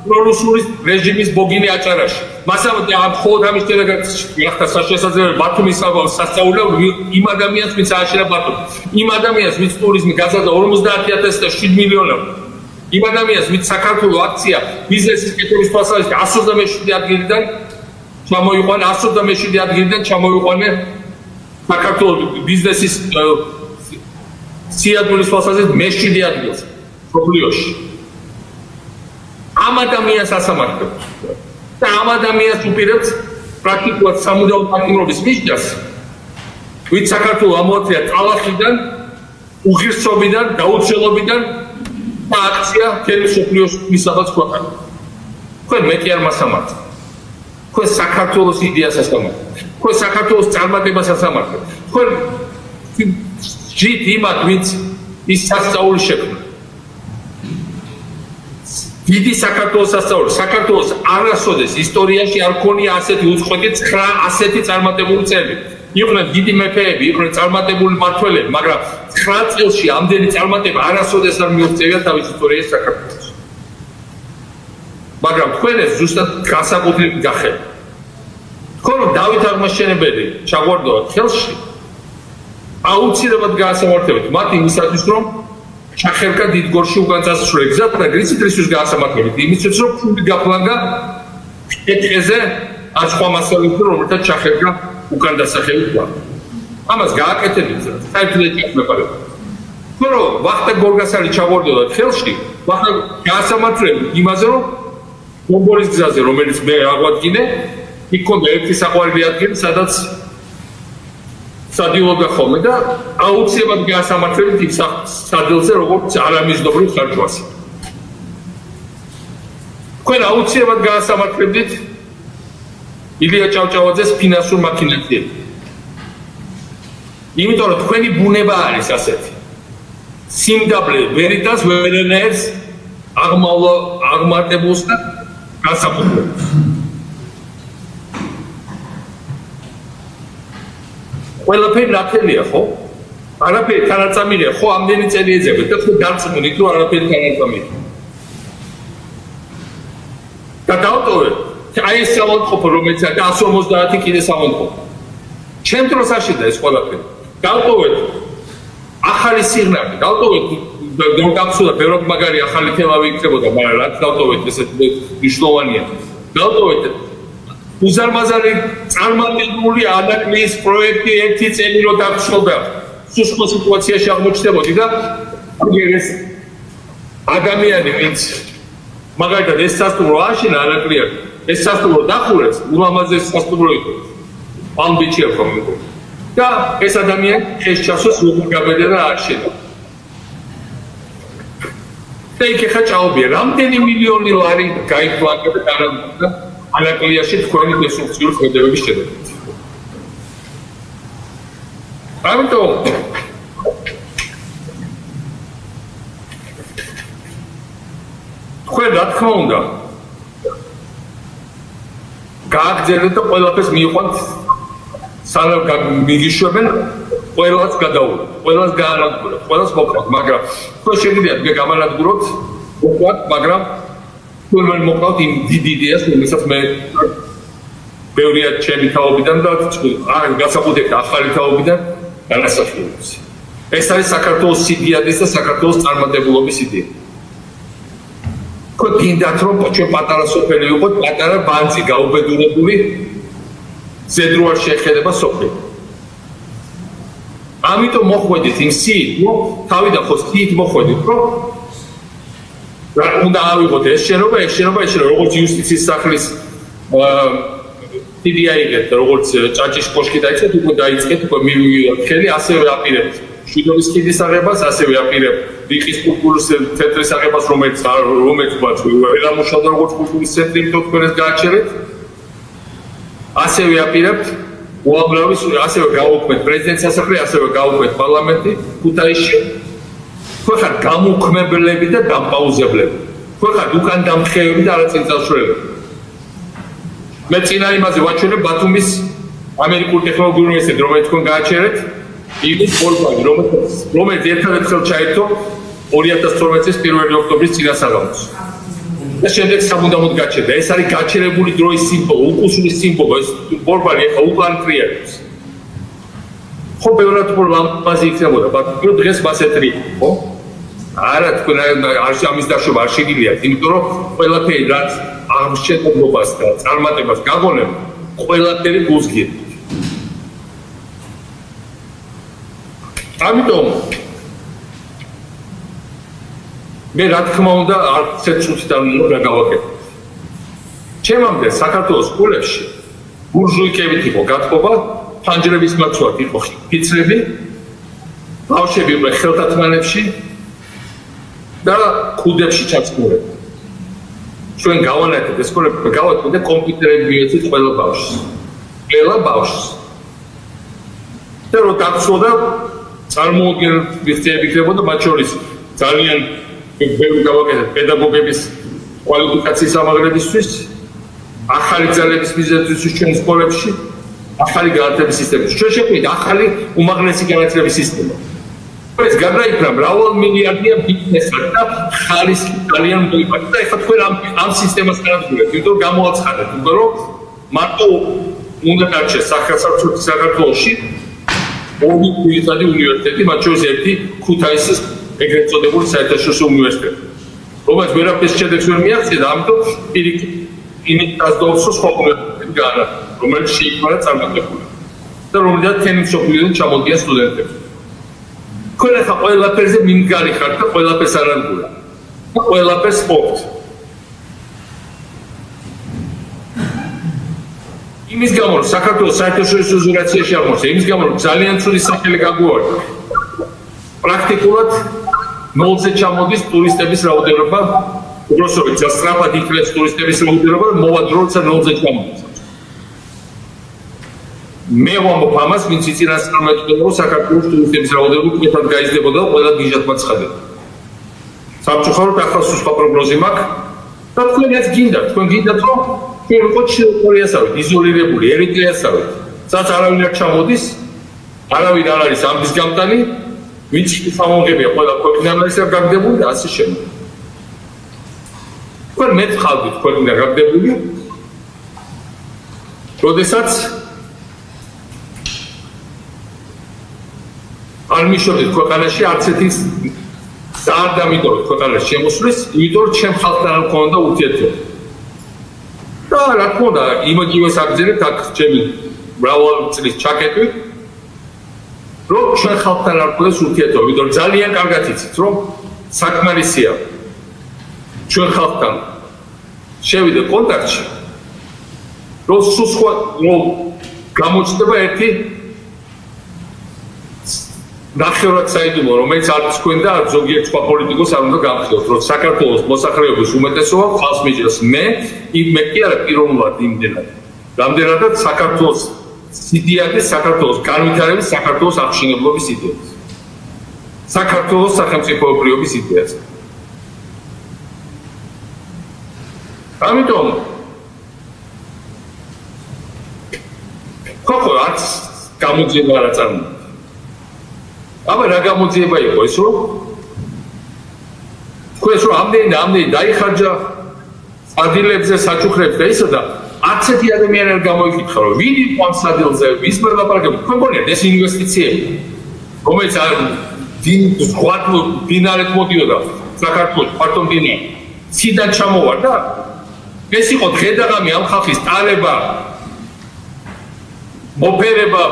პრორუსული რეჟიმის ბოგინე აჭარაში. მასამართებს ამ მხოლოდ ამის შედეგად გახდა შესაძლებელი ბათუმის სასწავლებლად იმ ადამიანს, ვინც ააშენა ბათუმი. იმ ადამიანს, ვინც ტურიზმი გაზარდა 50,000 და 7 მილიონად. იმ ადამიანს, ვინც საქართველოს აქცია ბიზნესის კეთების თვალსაზრისით 127 ადგილიდან ჩამოიყვანა საქართველოს ბიზნესის სიადვილის თვალსაზრისით მე-7 ადგილს პრობლემაში. ამ ადამიანს ასამართებს და ამ ადამიანს უპირებს პრაქტიკულად სამუდამო პატიმრობის მისჯას, ვინც საქართველოს ამოაწია ტალახიდან, უღირსობიდან, დაუცველობიდან და აქცია მთელი მსოფლიოს მისაღაც ქვეყანა. თქვენ მეტი არ მასამართებთ. თქვენ საქართველოს იდეას ასამართებთ. თქვენ საქართველოს წარმატებას ასამართებთ. თქვენ ჯით იმათ, ვინც ის სასწაული შექმნა. დიდი საქართველოს სასწაული. საქართველოს არასოდეს ისტორიაში არ ქონია ასეთი უწყვეტი 9 ასეთი წარმატებული წელი. იყვნენ დიდი მეფეები, იყვნენ წარმატებული მმართველები, მაგრამ 9 წელში ამდენი წარმატება არასოდეს არ მიაღწევია თავის ისტორიაში საქართველოს. მაგრამ თქვენ ეს ზუსტად განსაკუთრებით გახელთ. თქვენ რომ დავით აღმაშენებელი ჩაგვარდოთ ხელში, აუცილებლად გაასამართებთ მათ იმისათვის, რომ ჩახერგა დიდგორში უკან წასასვლელი გზა და გრიცით რისთვის გაასამართლებთ იმისთვის, რომ ფული გაფლანგა ეთყეზე ან სხვა მასალებზე, რომელთაც ჩახერგა უკან დასახელი გზა. ამას გააკეთებთ საერთოდ მეყარება. თქვენ რომ ვახტა გორგასალი ჩაგვარდოთ ხელში, ვახტა გაასამართლებთ იმაზე, რომ გომბორის გზაზე, რომელიც მე აღვადგინე, იქ ქონდა ერთი საყვარელი ადგილი, სადაც სადიოდა ხოლმე და აუცილებლად გაასამართლებთ იმ სადილზე, როგორც არამიზნობრივ ხარჯვას. თქვენ აუცილებლად გაასამართლებთ ილია ჭავჭავაძეს ფინანსურ მაქინაციებში. იმიტომ რომ თქვენი ბუნება არის ასეთი. სიმდაბლე ვერიტას ვერენერს აღმატებულს და გასაფუძვლებს. ყველაფერი ნათელია ხო? არაფერი თანაწამირია ხო ამდენი წელი ეძებეთ და თქვენ დარწმუნდით რომ არაფერი თანაწამირია. და დავტოვეთ აი ეს სამონტყოფო რომელიც და 150 კიდე სამონტყოფო. ჩემ დროს აშენდა ეს ყველაფერი. დავტოვეთ ახალი სიგნალი, დავტოვეთ გავგაცნო ბევრი მაგარი ახალი თემავი იქნებოდა, მაგრამ რაც დავტოვეთ ესეთ მნიშვნელოვანია. დავტოვეთ უზარმაზარი წარმატებული ანაკლიის პროექტი ერთი წელი რო დაგწოდა. სუსხო სიტუაციაში აღმოჩნდებოდი და ეს ადამიანი ვინც მაგალითად ეს სასტუმრო აშენა ანაკლია, ეს სასტუმრო დახურეს, ულამაზეს სასტუმრო იყო. Palm-Beach ერქვა. და ეს ადამიანი ეს ჩასოს როგორ გაბედა და აშენა. და იქ ხა ჭაობია, რამდენი მილიონი ლარი გაიფლანკა და განადგურდა ანაკლიაში თქვენი დესტრუქციული ქმედებების შედეგად. ამიტომ თქვენ რა თქმა უნდა გააგრძელეთ და ყველაფერს მიიყვანთ სანამ მიგიშვებენ ყველას გადაუვლეთ, ყველას გაანადგუროთ, ყველას მოკლათ, მაგრამ თქვენ შეგიძლიათ გამანადგუროთ, მოკლათ, მაგრამ თქვენ ვერ მოკლათ იმ დიდ იდეას, რომელსაც მე ბევრია ჩემი თაობიდან და გასაკუთრებით ახალი თაობიდან განასახიერებს. ეს არის საქართველოს სიდიადის და საქართველოს წარმატებულობის იდეა. თქვენ გინდათ რომ ჩვენ პატარა სოფელი ვიყოთ, პატარა ბანძი გაუბედურებული ზედ რო არ შეხედება სოფელი. ამიტომ მოხვედით იმ სიით, რომ თავიდან ხო სიით მოხვედით, რომ რა უნდა ავიღოთ ეს შენობა, როგორც იუსტიციის სახლის დიდი აიღეთ, როგორც ჭაჭის კოშკი დაიწყეთ, უკვე დაიწყეთ, უკვე მივიღეთ ხელი, ასევე აპირებთ შვიდობის ხიდის აღებას, ასევე აპირებთ რიყის კულტურის ცენტრის აღებას, რომელიც ვერ ამუშავდა როგორც კულტურის ცენტრი, თქვენ ეს გააჩერეთ. ასევე აპირებთ უამრავი, ასევე გავუქმეთ პრეზიდენტის სასახლე, ასევე გავუქმეთ პარლამენტი ქუთაისში. თქვენ ხართ გამოუქმებლები და დამპაუზებლები. თქვენ ხართ უკან დამხევები და არაწინწალშორები. მე წინა იმაზე ვაჩვენებ ბათუმის ამერიკული ტექნოლოგიური უნივერსიტეტი, რომელიც თქვენ გააჩერეთ, ის პორტალი, რომელიც ერთადერთ ხელს ჩაერთო 2012 წლის 1 ოქტომბრის წინასაღამოს. და შემდეგ სამუდამოდ გაჩერდა. ეს არის გაჩერებული დროის სიმბოლო, უკუსულის სიმბოლო, ეს პორტალი ახლა უკან ტრიალებს. ხო ბევრად უფრო ლამაზი იქნებოდა, მაგრამ დღეს მასეთრი, ხო? არა თქვენ ამის დაშვება არ შეგიძლიათ, იმიტომ რომ ყველაფერი რაც აღმშენებლობას და წარმატებას გაგონებ, ყველაფერი გულსგიერთ. ამიტომ მე რა თქმა უნდა არც წუთიდან უნდა გავაკეთო. ჩემამდე საქართველოს სკოლებში ბურჟუიკებით იყო გათხოვა, ფანჯრების მაცვად იყო ფიცრები, ბავშვები იყვნენ ხელთათმანებში და ქუდებში ჩაცმულები. ჩვენ გავანათეთ ეს სკოლები, გავაკეთეთ და კომპიუტერები მივეცეთ ყველა ბავშვს. ყველა ბავშვს. და რო დაგწოდა წარმოუდგენელ ვიხდები იქნებოდა მათ შორის ძალიან ბევრი გავაკეთეთ პედაგოგების კვალიფიკაციის ამაღლებისთვის, ახალი ძალების მიზეზისთვის ჩვენ სკოლებში, ახალი განათლების სისტემაში. ჩვენ შეგვიძლია ახალი უმაღლესი განათლების სისტემა. ეს გადაიქნა მრავალ მილიარდიან ბიზნესად და ხარისხი ძალიან მოიპარეთ და ეხლა თქვენ ამ სისტემას განადგურებთ, იმიტომ რომ გამოაცხადეთ, იმიტომ რომ მარტო უნდა დარჩეს საქართველოში ორი ძირითადი უნივერსიტეტი, მათ შორის ერთი ქუთაისის ეგრეთ წოდებული საერთაშორისო უნივერსიტეტი. რომელიც ვერაფერს შედეგს ვერ მიაღწია, ამიტომ პირიქით იმით დასდობს სხვა უნივერსიტეტი გაანადგურა, რომელიც შეიქმნა წარმატებული და რომელზეც თემი მსოფლიოდან ჩამოდიან სტუდენტები. თქვენ ახლა ყველაფერზე მიმდგარი ხართ და ყველაფერს არადგურა და ყველაფერს ყოფთ. იმის გამო რომ საქართველოს საერთაშორისო იზოლაციაში აღმოჩნდა, იმის გამო რომ ძალიან ცუდი სახელი გაგვარდა. პრაქტიკულად ნოლზე ჩამოდის ტურისტების რაოდენობა, უბრალოდ სწრაფად იქნებს ტურისტების რაოდენობა და მოვადრო როცა ნოლზე ჩამოდის. მე ვამბობ ამას, ვინც იწინასწარმეტყველო რომ საქართველოს ტურისტების რაოდენობა უკეთად გაიზრდებოდა და ყველა გიჟად მაცხადებდა. სამწუხაროდ ახლა სხვა პროგნოზი მაქვს და თქვენაც გინდათ, თქვენ გინდათ რომ ჩვენ ვიყოთ კორეასავით, იზოლირებული, ერიტრეასავით, სადაც არავინ არ ჩამოდის არავინ არ არის ამის გამტანი, ვინც სამომღებია ყველა ქვეყნიდან გაგდებული და ასე შემდეგ. თქვენ მეც ხალხით ქვეყნიდან გაგდებული, როდესაც არ მიშოვდით ქვეყანაში არც ერთი არ დამიტოვეთ ქვეყანაში შემოსვლის, იმიტომ რომ ჩემ ხალხთან არ მქონდა ურთიერთობა. და რა თქმა უნდა, იმაგივეს აგზერეთ აქ ჩემი მრავალი წლის ჩაკეტვით, რომ ჩვენ ხალხთან არ მქონდეს ურთიერთობა, იმიტომ რომ ძალიან კარგად იცით, რომ საკმარისია ჩვენ ხალხთან შევიდე კონტაქტში, რომ სულ სხვა გამოჩნდება ერთი ნახევრად საიდუმლო, რომელიც არც თქვენ და ზოგიერთ სხვა პოლიტიკოს არ უნდა გამხდოთ, რომ საქართველოს მოსახლეობის უმეტესობა ხალხს მიჭირს მე კი არა პიროვნულად იმდენად. რამდენადაც საქართველოს იდეების, საქართველოს განვითარების, საქართველოს აღშენებლობის იდეას. საქართველოს სახელმწიფოებრიობის იდეას. ამიტომ ხო არც გამოძიება არ აწარმოებთ. აბა რა გამოძიება იყო ეს რომ თქვენს რომ ამდენი დაიხარჯა სადილებზე საჩუქრებს და ისა და არც ერთი ადამიანი არ გამოიკითხა რომ ვინ იყო ამ სადილზე ვის მოლაპარაკებდა თქვენ გონიათ ეს ინვესტიციები რომელიც არ დინარეთ მოდიოდა საქართველოს პარტომდინი ციდან ჩამოვარდა ეს იყო დღე-დაღამი ამ ხალხის ტარება მოფერება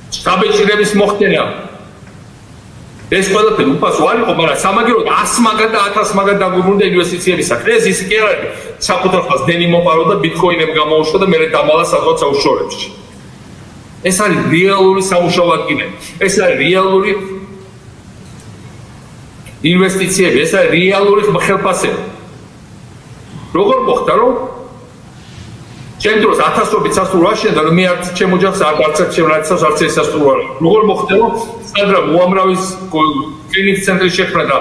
საბეჭდების მოხდენა ეს ყველაფერი უფასო არ იყო, მაგრამ სამაგიეროდ 100 მაგად და 1000 მაგად დაგვიბრუნდა ინვესტიციების სახე. ეს ის კი არ არის საკუთარ ხალხს დენი მოპარო და ბიტკოინები გამოუშვა და მერე დამალა სადღაც აუშორებში. ეს არის რეალური სამუშაო ადგილები. ეს არის რეალური ინვესტიციები, ეს არის რეალური ხელფასები. როგორ მოხდა რომ ჩემ დროს 1000-ობით სასტუმრო აშენდა და მე არც ჩემ ოჯახს არც ჩემ რაიცას არც ეს სასტუმრო არ როგორ მოხდა რომ სადღაც უამრავის კლინიკის ცენტრი შექმნა და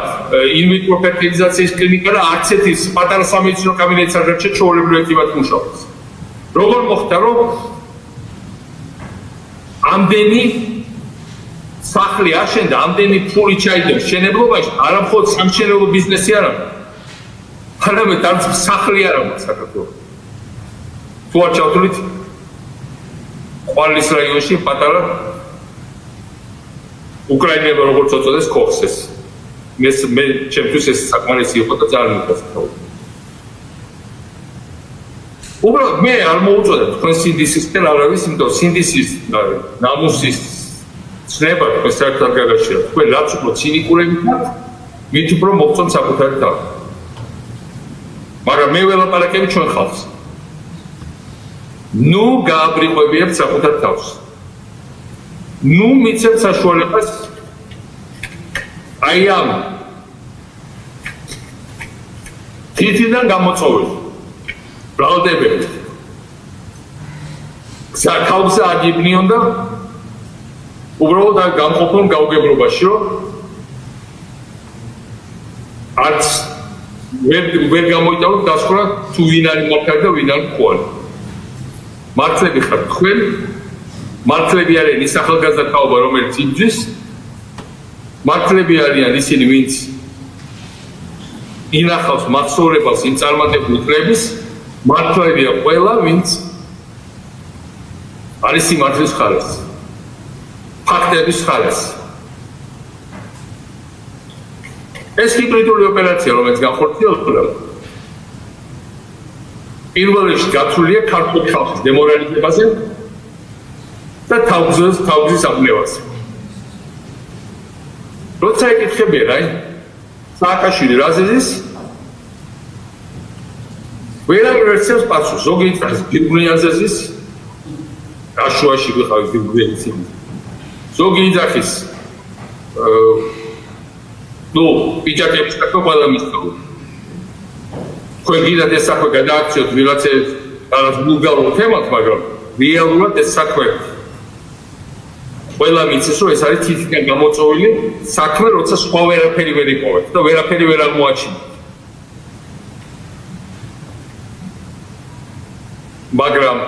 ინვიტრო ფერტილიზაციის კლინიკა და არც ერთი პატარა სამედიცინო კაბინეტიც არ დარჩა ჩვეულებრივ ეთივად მუშაობს როგორ მოხდა რომ ამდენი სახლი აშენდა ამდენი ფული ჩაიდებს მშენებლობაში არა მხოლოდ სამშენებლო ბიზნესი არა არამედ არც სახლი არა საქართველოს თუ არ ჩავთვლით ყვარლის რაიონში პატარა უკრაინელებმა როგორც უწოდეს ქოხსეს მე ჩემთვის ეს საკმარისი იყო და ძალიან მიფასდა უბრალოდ მე არ მოუწოდე თქვენ სინდისისკენ არავის იმიტომ სინდისის ნამუსის ცნება თქვენ საერთოდ გაგაჩნია თქვენ რაც უფრო ცინიკურები ხართ მით უფრო მოგწონთ საკუთარი თავი მაგრამ მე ველაპარაკები ჩვენ ხალხს ნუ გააბრიყვებიათ საკუთარ თავს. ნუ მიცემთ საშუალებას აი ამ თითიდან გამოწოვეთ. ბრალდებებით. საკავსა აგიბნიონ და უბრალოდ გამყოფონ გაუგებრობაში, რომ არც ვერ გამოიტანოთ დასკვნა თუ ვინ არის მართალი და ვინ არის მქონე. მართლები ხართ თქვენ, მართლები არიან ის ახალგაზრდა თაობა, რომელიც იბრძვის, მართლები არიან ისინი, ვინც ინახავს მახსოვრებას იმ წარმატებულ კრების, მართლებია ყველა, ვინც არის სიმართლის ხარეს, ფაქტების ხარეს. ეს ჰიბრიდული ოპერაცია, რომელიც განხორციელდა, პირველ რიგში გათვლილია ქართული ხალხის დემორალიზებაზე და თავგზის აბნევაზე. როცა ეკითხებიან, აი, სააკაშვილი რაზე ზის? ვერავინ არ ცევს პასუხს, ზოგი იწყებს გირგვლიანზე ზის, აშუაში ვიყავით გირგვლიანის იმით. ზოგი იძახის, პიჯაკების საქმე ყველა მისწავლა. თქვენ გიდათ ეს საქმე გადააქციოთ ვიღაცა რაღაც ვულგარულ თემად, მაგრამ რეალურად ეს საქმე ყველა მიცის, რომ ეს არის თითქმის გამოწვეული საქმე, როცა სხვა ვერაფერი ვერ იპოვეთ და ვერაფერი ვერ აღმოაჩინეთ. მაგრამ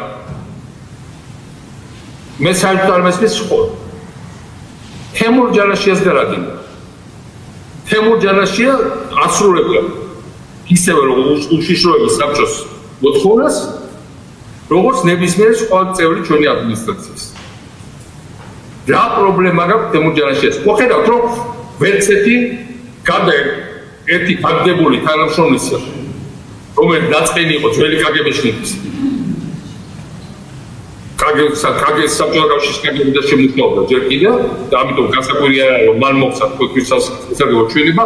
მე საერთოდ არ მესმის ხო თემურ ჯანაშიას გარაგინდა თემურ ჯანაშია ასრულებდა ისევე როგორც უშიშროების საბჭოს მოთხოვნას როგორც ნებისმიერი სხვა წევრი ჩვენი ადმინისტრაციის რა პრობლემა გაქვს თემურ ჯანაშიას მოხედავთ რომ ვერც ერთი გაგდებული თანამშრომლისა რომელიც დაწყენი იყო ძველი კგბ-შნიკის კგბ-ის საბჭოთა კავშირის კგბ-ში და შემუშავდა ჯერ კიდევ და ამიტომ განსაკუთრებია რომ მან მოხდა თქვენთვის სასარგებლო ჩვენება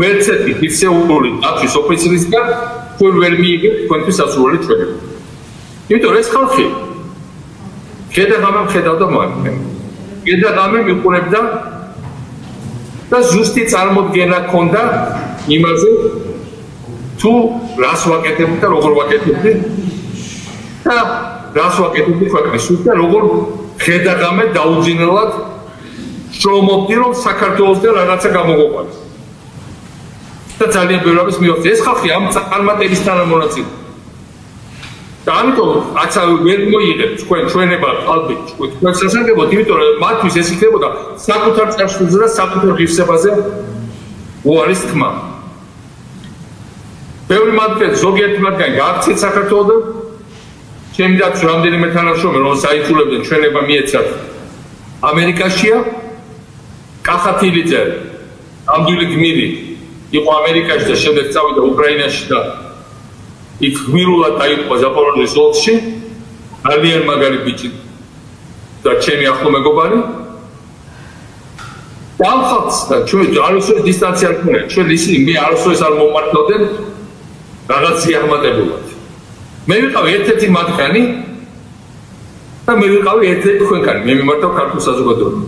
ვერც ერთი ფიქსირებული დაცვის ოფიცრისგან თქვენ ვერ მიიღეთ თქვენთვის სასურველი ჩვენება იმიტომ ეს ხალხი გადაღამემ ხედავდა მან გადაღამემ მიყურებდა და ზუსტი წარმოდგენა ჰქონდა იმაზე თუ რას ვაკეთებდი და როგორ ვაკეთებდი და რას ვაკეთებდი ქვეყნის და როგორ გადაღამე დაუძინებლად შრომობდი რომ საქართველოსთან რაღაცა გამოგვიყვანოს და ძალიან ბევრი რამის მივახცე ეს ხალხი ამ წარმატების თანამონაწილე და ამიტომ აცა ვერ მოიღებ თქვენ ჩვენება ყალბი თქვენ სასარგებლოდ იმიტომ რომ მათთვის ეს იქნებოდა საკუთარ წარსულზე და საკუთარ ღირსებაზე უარის თქმა ბევრი მათგან ზოგიერთი მათგანი გააქცეთ საქართველოსთან ჩემი დაცვის რამდენიმე თანამშრომელი რომ საიძულებდნენ ჩვენება მიეცათ ამერიკაშია კახათილიძე ამდვილი გმირი იყო ამერიკაში და შემდეგ წავიდა უკრაინაში და იქ გმირულად დაიწყო ზაპოროჟიეს ოლქში ძალიან მაგარი ბიჭი და ჩემი ახლო მეგობარი და ამ ხალხსთან ჩვენ არასოდეს დისტანცია არ გქონია ჩვენ ისინი მე არასოდეს არ მომმართავდნენ რაღაც სიაღმატებულად მე ვიყავი ერთ-ერთი მათგანი და მე ვიყავი ერთ-ერთი თქვენგანი მე მიმართავ ქართულ საზოგადოებას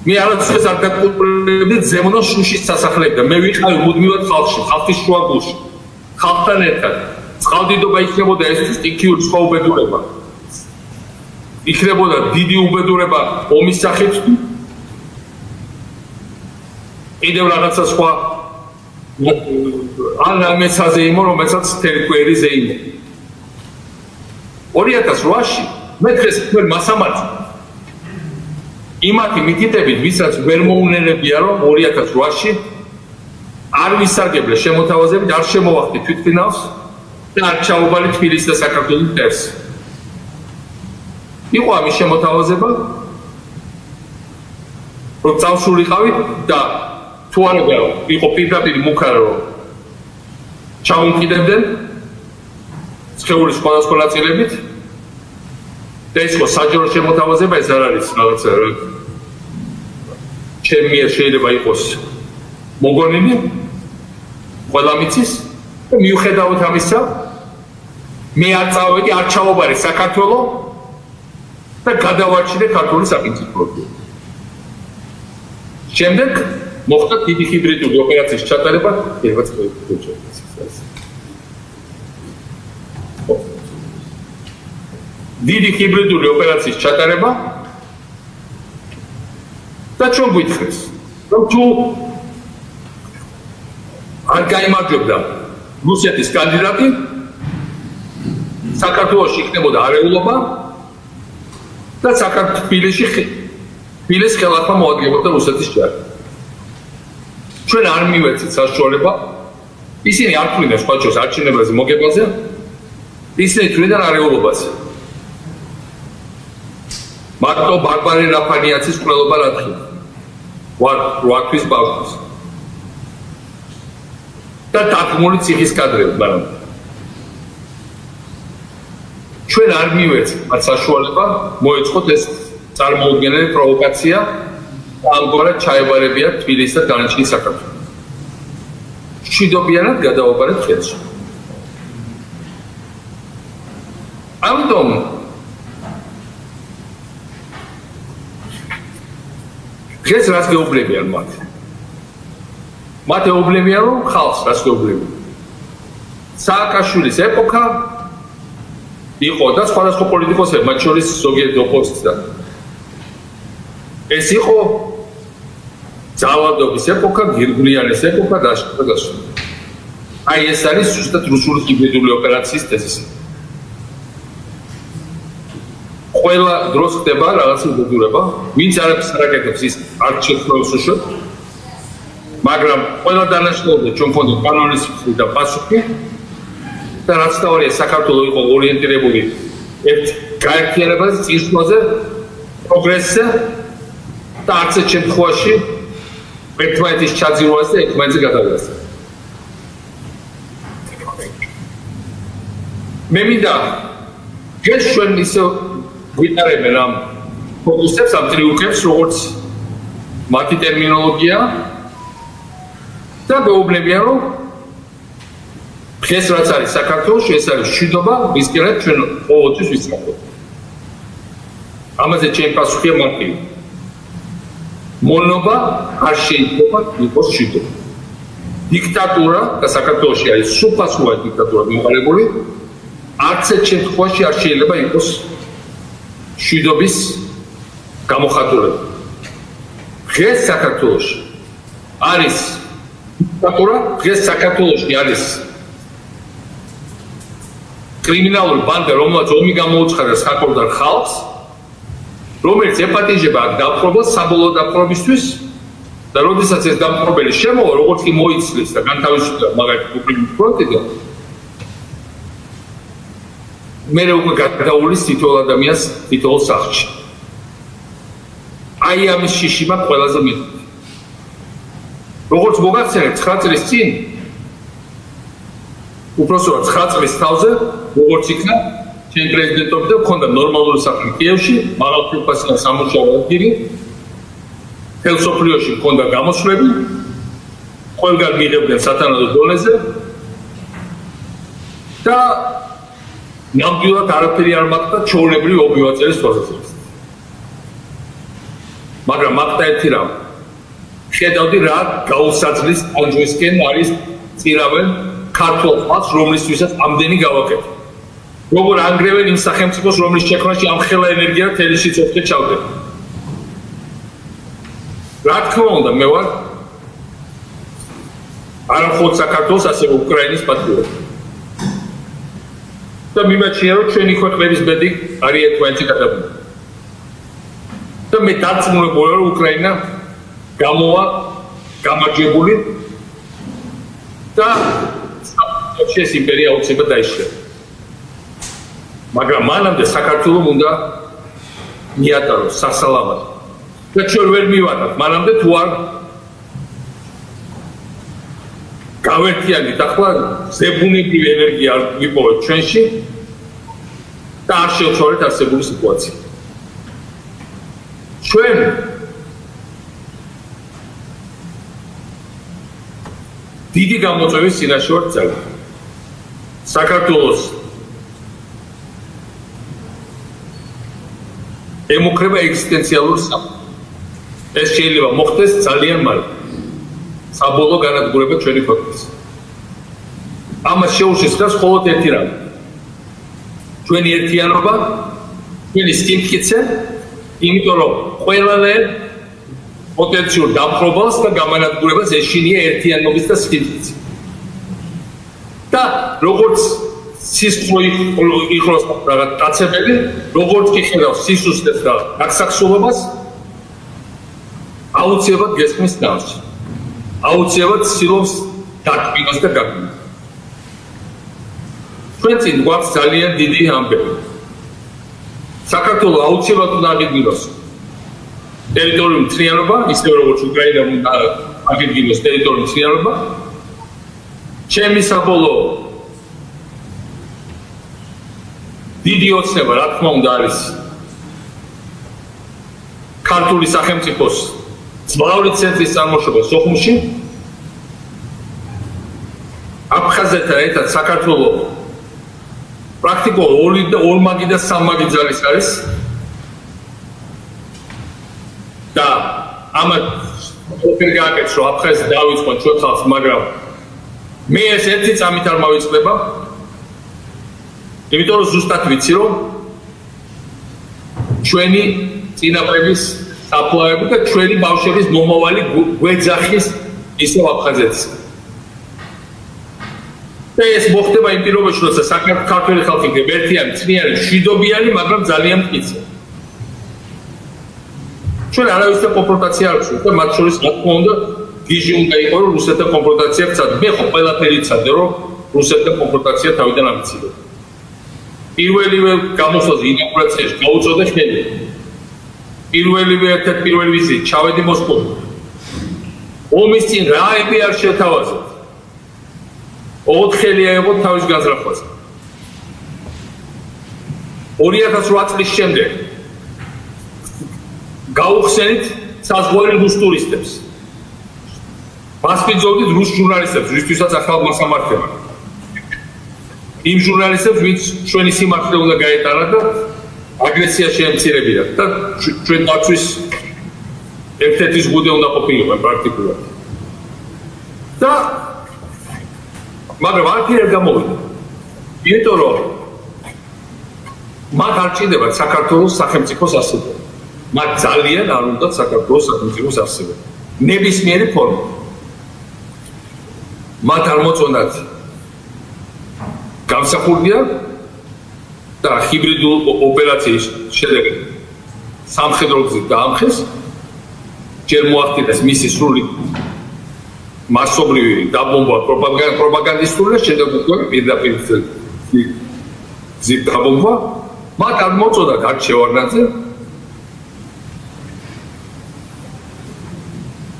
მე არასოდეს არ დაკურებდი ზემონოს შუშის სასახლეები და მე ვიყავი მუდმივად ხალხში ხალხის შუაგულში ხალხთან ერთად წყალდიდობა იქნებოდა ეს სტიქიური სხვა უბედურება იქნებოდა დიდი უბედურება ომის სახით კიდევ რაღაცა სხვა ან ამესაზე იმო რომელსაც თერკვერიზე იმო 2008-ში მე დღეს თქვენ მასამართი იმათი მითითებით ვისაც ვერ მოუნერებია რომ 2008-ში არ ვისარგებლე შემოთავაზებით არ შემოვახდი თვითფინანსს და არ ჩაუვალე თბილისის და საქართველოს მტერს იყო ამის შემოთავაზება რომ წავსულიყავით და თუ არა იყო პირდაპირ მუქარა რომ ჩაუმკიდებდნენ სხეულის სხვადასხვა ნაწილებით და ეს იყო საჯარო შემოთავაზება ეს არ არის რაღაცა ჩემი მიერ შეიძლება იყოს მოგონილი ყველა მიცის და მიუხედავად ამისა მე არ წავედი არ ჩავაბარე საქართველოს და გადავარჩინე ქართული სახელმწიფოები შემდეგ მოხდა დიდი ჰიბრიდული ოპერაციის ჩატარება ერთად დიდი ჰიბრიდული ოპერაციის ჩატარება და ჩვენ გვითხრეს რომ თუ არ გაიმარჯვებდა რუსეთის კანდიდატი საქართველოში იქნებოდა არეულობა და საქართველოში თბილისის ხელახლა მოადგებოდა რუსეთის ჯარი ჩვენ არ მივეცეთ საშუალება ისინი არ თვლიდნენ სხვა ჩოს არჩევნებზე მოგებაზე ისინი თვლიდნენ არეულობაზე მარტო ბარბარე რაფანიაცის კვლელობა რატყი ვარ 8 თვის ბავშვის და დაგმული ციხის კადრები მაგრამ ჩვენ არ მივეცეთ მათ საშუალება მოეწყოთ ეს წარმოუდგენელი პროვოკაცია და ამგვარად ჩაებარებიათ თბილისს და დანარჩენი საქართველოს მშვიდობიანად გადავაბარეთ ხელში ამიტომ დღეს რას გეუბნებიან მათ ეუბნებიან რომ ხალხს რას გეუბნებიან სააკაშვილის ეპოქა იყო და სხვადასხვა პოლიტიკოსები მათ შორის ზოგიერთი ოპოზიცია ეს იყო ძალადობის ეპოქა გირგვლიანის ეპოქა და აი ეს არის ზუსტად რუსული ჰიბრიდული ოპერაციის თეზისი ყველა დროს ხდება რაღაცა უბედურება, ვინც არაფერს არ აკეთებს ის არ შეცდომებს უშოთ, მაგრამ ყველა დანაშაულზე ჩვენ გვქონდა კანონიზაცია და პასუხი და რაც თავია საქართველოს იყო ორიენტირებული ერთ გაერთიანებაზე, წინსვლაზე, პროგრესზე და არც ერთ შემთხვევაში ერთმანეთის ჩაძირვაზე და ერთმანეთზე გადაგვასწრა. მე მინდა ეს ჩვენ ისე ვიტარებენ ამ ფოკუსებს, ამ ტრიუმფებს, როგორც მათი ტერმინოლოგია და მეუბნებიან, რომ ეს რაც არის საქართველოში, ეს არის მშვიდობა, ვისკერად ჩვენ ყოველთვის ვისწრაფოთ. ამაზე ჩემი პასუხია მარტივი. მონობა არ შეიძლება იყოს მშვიდობა. დიქტატურა და საქართველოში არის სრულფასოვანი დიქტატურა მიმყარებული, არც ერთ შემთხვევაში არ შეიძლება იყოს მშვიდობის გამოხატულება. დღეს საქართველოში არის დიქტატურა, დღეს საქართველოში არის კრიმინალური ბანდა, რომელსაც ომი გამოუცხადა საქართველოს ხალხს, რომელიც ეპატიჟება აქ დაპყრობას საბოლოო დაპყრობისთვის და როდესაც ეს დაპყრობელი შემოვა, როგორც კი მოიცლის და განთავისუფლდა მაგალითად უკრაინის ფრონტიდან, მე უკვე გადაუვლის თითოეულ ადამიანს თითოეულ სახლში. აი ამის შიში მაქვს ყველაზე მეტი. როგორც მოგახსენებთ 9 წლის წინ, უпроსტად 9 წლის თავზე, როგორც იქნა ჩემ პრეზიდენტობი და მქონდა ნორმალური სახლი კიევში, მაღალფასიანი სამუშაო ადგილი, ხელსოფლიოში მქონდა გამოსვლები, ყველგან მიღებდნენ სათანადო დონეზე და ნამდვილად არაფერი არ მაქვს ჩვეულებრივი ობიუაწერის პროცესებს. მაგრამ მაქვს ერთი რამ. ხედავდი რა გაუსაძლის ანჯუისკენ არის წირავენ ქართულ ხალხს, რომლისთვისაც ამდენი გავაკეთე. როგორ ანგრევენ იმ სახელმწიფოს, რომლის შექმნაში ამ ხელა ენერგია თელი სიცოცხლე ჩავდება. რა თქმა უნდა, მე ვარ არა მხოლოდ საქართველოს, ასევე უკრაინის პატრიოტი. და მიმაჩნია, რომ ჩვენი ქვეყნების ბედი არის ერთმანეთში გადაბმული. და მე დარწმუნებული ვარ, რომ უკრაინა გამოვა გამარჯვებული და ეს იმპერია აუცილებლად დაიშლება. მაგრამ მანამდე საქართველოს უნდა მიატაროს სასალამად. და ჩვენ ვერ მივატართ, მანამდე თუ არ გავერთიანდით ახლა ზებუნებრივი ენერგია არ ვიპოვებთ ჩვენში და არ შევცვალეთ არსებული სიტუაცია. ჩვენ დიდი გამოწვევის წინაშე ვართ ძალიან. საქართველოს ემუქრება ეგზისტენციალური საფრთხე. ეს შეიძლება მოხდეს ძალიან მალე. საბოლოო განადგურება ჩვენი ქვეყნის. ამას შეუშლის მხოლოდ ერთი რამ. ჩვენი ერთიანობა, ჩვენი სიმტკიცე, იმიტომ რომ ყველანაირ პოტენციურ დამპყრობელს და გამანადგურებას ეშინია ერთიანობის და სიმტკიცე. და როგორც სისხლო იხლოს რაღაც კაცებელი, როგორც კი ხედავს სისუსტეს და აქსახსულობას, აუცილებლად გესმის ნავს. აუცილებლად ცდილობს დაკბინოს და გაგბინოს. ჩვენ წინ გვაქვს ძალიან დიდი ამბები. საქართველოს აუცილებლად უნდა აღიდგინოს ტერიტორიული მთლიანობა, ისე როგორც უკრაინა უნდა აღიდგინოს ტერიტორიული მთლიანობა. ჩემი საბოლოო დიდი ოცნება, რა თქმა უნდა, არის ქართული სახელმწიფოს ძმაური ცენტრის წარმოშობა სოხუმში. აფხაზეთთან ერთად საქართველოს პრაქტიკულად ორმაგი და სამმაგი ძალის არის და ამათ ოფერ გააკეთეს, რომ აფხაზეთი დავიწყოთ ჩვენ ხალხს, მაგრამ მე ეს ერთი წამით არ მავიწყდება. იმიტომ რომ ზუსტად ვიცი, რომ ჩვენი წინაპრების საფლავები და ჩვენი ბავშვების მომავალი გვეძახის ისევ აფხაზეთს. და ეს მოხდება იმ პირობებში, როცა საქართველოს ხალხი იქნება ერთიანი, წვნიანი, მშვიდობიანი, მაგრამ ძალიან მტკიცე. ჩვენ არავისთან კონფრონტაცია არ ვშევ და მათ შორის რა თქმა უნდა გიჟი უნდა იყოს რომ რუსეთთან კონფრონტაცია ვცადე. მე ხო ყველაფერი ვცადე რომ რუსეთთან კონფრონტაცია თავიდან ამიცილო. პირველივე გამოსვლაზე ინაუგურაციაში გაუწოდე ხელი. პირველივე ვიზიტი ჩავედი მოსკოვში. ომის წინ რა ები არ შეთავაზეთ. 4 ხელი აიღო თავის განზრახვაზე. 2008 წლის შემდეგ გაუხსენით საზღვარი რუს ტურისტებს. მასპინძლობდით რუს ჟურნალისტებს, ვისთვისაც ახალ მოსამართლეა. იმ ჟურნალისტებს, ვინც ჩვენი სიმართლე უნდა გაეტანა და აგრესია შეემცირებინა და ჩვენ დაცვის ერთ-ერთი ზღუდე უნდა ყოფილიყო პრაქტიკულად. და მაგრამ არაფერი არ გამოვიდა. იმიტომ რომ მათ არ ჭირდებათ საქართველოს სახელმწიფოს არსებობა. მათ ძალიან არ უნდათ საქართველოს სახელმწიფოს არსებობა. ნებისმიერი ფორმა. მათ არ მოწონათ გამსახურდია და ჰიბრიდულ ოპერაციის შედეგად სამხედრო გზით დაამხეს, ჯერ მოახდინეს მისი სრული მასობრივი დაბომბვა პროპაგანდისტული და შემდეგ უკვე პირდაპირ გზით დაბომბვა. მათ არ მოწონათ არც შევარდნაძე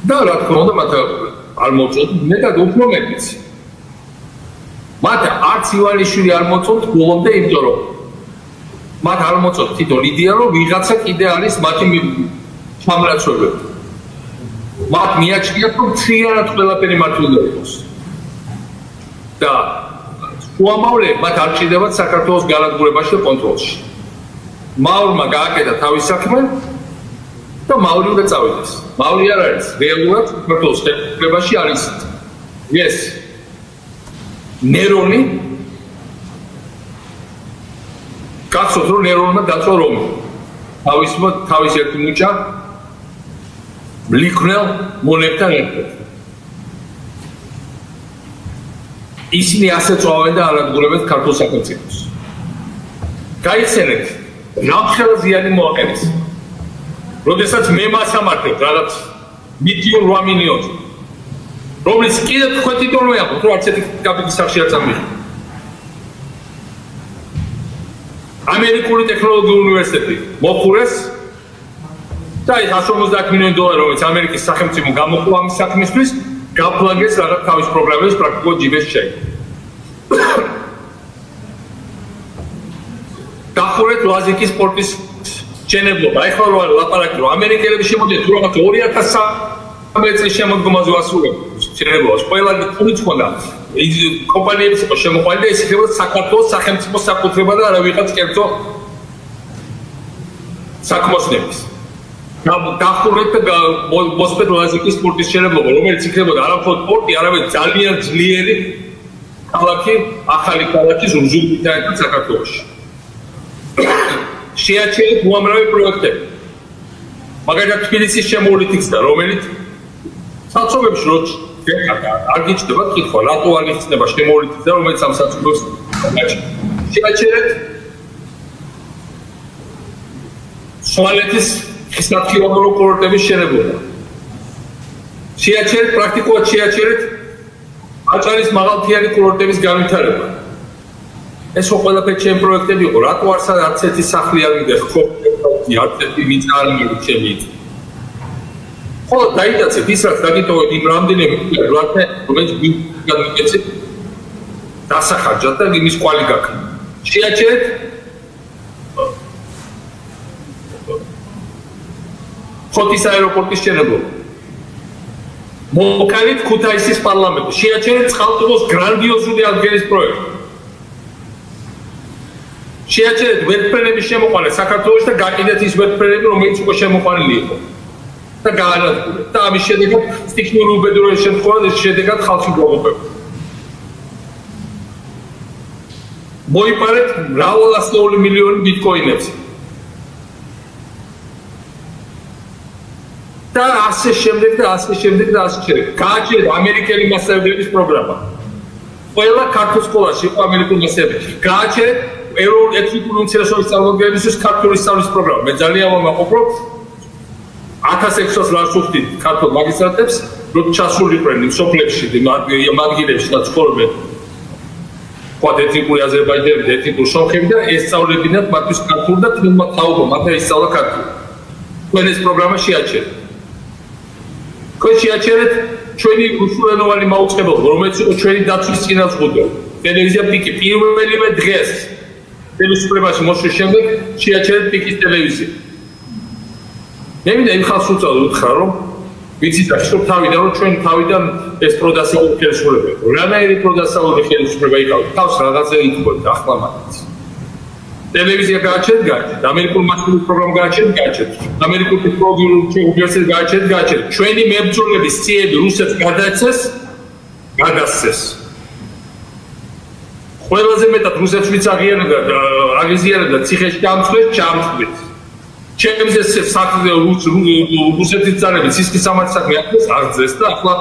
და რა თქმა უნდა მათ არ მოწონთ მეტად უფრო მეტიც. მათ არც ივანიშვილი არ მოწონთ ბოლომდე, იმიტომ რომ მათ არ მოწონთ თვითონ იდეა რომ ვიღაცა კიდე არის მათი ჩამრაცვებელი. მათ მიაჩნიათ რომ მთლიანად ყველაფერი მათი უნდა იყოს. და უამავლე მათ არ ჭირდებათ საქართველოს განადგურებაში და კონტროლში. მავრმა გააკეთა თავის საქმე და მავრი უნდა წავიდეს. მავრი არ არის რეალურად საქართველოს ხელისუფლებაში არის ეს ნერონი კაცო რომ ნერონმა დაწვა რომი თავის ერთი მუჭა ლიქნელ მონებთან ერთად ისინი ასე წავენ და არადგურებენ ქართულ სახელმწიფოს. გაიხსენეთ რამხელა ზიანი მოაყენეს. როდესაც მე მასამართლებ რაღაც 1.8 მილიონს რომელიც კიდევ თქვენ თვითონ მეაყოთ რომ არც ერთი კაპიტალის სახში არ წამიღე. ამერიკული ტექნოლოგიური უნივერსიტეტი მოხურეს და ეს 150 მილიონი დოლარი რომელიც ამერიკის სახელმწიფო გამოყო ამის საქმისთვის გაფლანგეს რაღაც თავის პროგრამებს პრაქტიკულად ჯიბეს შეი. დახურეთ ლაზიკის სპორტის შენებლობა. ეხლა რო ლაპარაკი რომ ამერიკელები შემოდიათ თუ რაღაც 2013 წლის შემოდგომაზე ასრულებენ შენებლობას. ყველა ფული თქონდა კომპანიების იყო შემოყვანილი და ეს იქნება საქართველოს სახელმწიფო საკუთრება და არა ვიღაც კერძო საქმოსნების. დახურეთ და მოსწრეთ ლაზიკის სპორტის შენებლობა, რომელიც იქნებოდა არა მხოლოდ სპორტი, არამედ ძალიან ძლიერი ქალაქი, ახალი ქალაქის რუზულტთან ერთად საქართველოში. შეაჩერეთ უამრავი პროექტები. მაგალითად თბილისის შემოვლითი გზა, რომელიც საცხოვრებში რო არ გიჩნდება კითხვა, რატო არ იხსნება შემოვლითი გზა, რომელიც ამ საცხოვრებს შეაჩერეთ სვანეთის სათხილამურო კურორტების შენებლობა. შეაჩერეთ პრაქტიკულად შეაჩერეთ აჭარის მაღალმთიანი კურორტების განვითარება. ეს ხო ყველაფერი ჩემი პროექტები იყო. რატო არც ერთი სახლი არ მიდე ხო არც ერთი მიწა არ მიდე ჩემი. ხო დაიტაცეთ ის რაც დაგიტოვეთ იმ რამდენიმე რატე რომელიც გამიგეცეთ დასახარჯად და იმის კვალი გაქნა. შეაჩერეთ ხოთის აეროპორტის შენებლობა. მოკალით ქუთაისის პარლამენტი. შეაჩერეთ წყალტუბოს გრანდიოზული აღდგენის პროექტი. შეაჩერეთ ვერტმფრენების შემოყვანა საქართველოში და გაკიდეთ ის ვერტმფრენები, რომელიც უკვე შემოყვანილი იყო. და გაანადგურეთ. და ამის შედეგად ტექნიკური უბედურების შემთხვევაში შედეგად ხალხი გოგობება. მოიპარეთ მრავალასეული მილიონი ბიტკოინებს. და ასე შემდეგ და ასე შემდეგ. გააჩერეთ ამერიკელი მასწავლებლების პროგრამა. ყველა ქართულ სკოლაში იყო ამერიკული მასწავლებელი. გააჩერეთ ეთნიკური უმცირესობის წარმომადგენლებისთვის ქართული სწავლის პროგრამა. მე ძალიან ვამაყობ, რომ 1600 ლარს უხდით ქართულ მაგისტრატებს, რომ ჩასულიყვნენ სოფლებში, მადგილებში და ცხოვრობენ. ყოთ ეთნიკური აზერბაიჯანელი, ეთნიკური სომხები და ესწავლებინათ მათთვის ქართული და თვითონ თაობა მათ ისწავლა ქართული. თქვენ ეს პროგრამა შეაჩერეთ. თქვენ შეაჩერეთ ჩვენი რუსულენოვანი მაუწყებლობა, რომელიც იყო ჩვენი დაცვის წინაზღუდვა. ტელევიზია პიკი პირველივე დღეს ხელისუფლებაში მოსვლის შემდეგ შეაჩერეთ პიკის ტელევიზია. მე მინდა იმ ხალხს უთხრა, რომ ვიცით რომ თავიდან რომ ჩვენ თავიდან ეს პროდასალური ხელისუფლება იყო. რანაირი პროდასალური ხელისუფლება იყავით, თავს რაღაცა ითქოთ ახლა მაგაც. ტელევიზია გააჩერეთ, გააჩერეთ. ამერიკულ მასშტაბის პროგრამა გააჩერეთ, გააჩერეთ. ამერიკულ ტექნოლოგიურ უნივერსიტეტს გააჩერეთ, გააჩერეთ. ჩვენი მებრძოლების ციები რუსეთს გადასცეს. ყველაზე მეტად რუსეთს ვინც აღიზიანებდა ციხეში დამწვეს, ჩამწვეს. ჩემზე საქმე რუსეთის წარებით სისხლის სამართლის საქმე ახდეს აღძეს და ახლა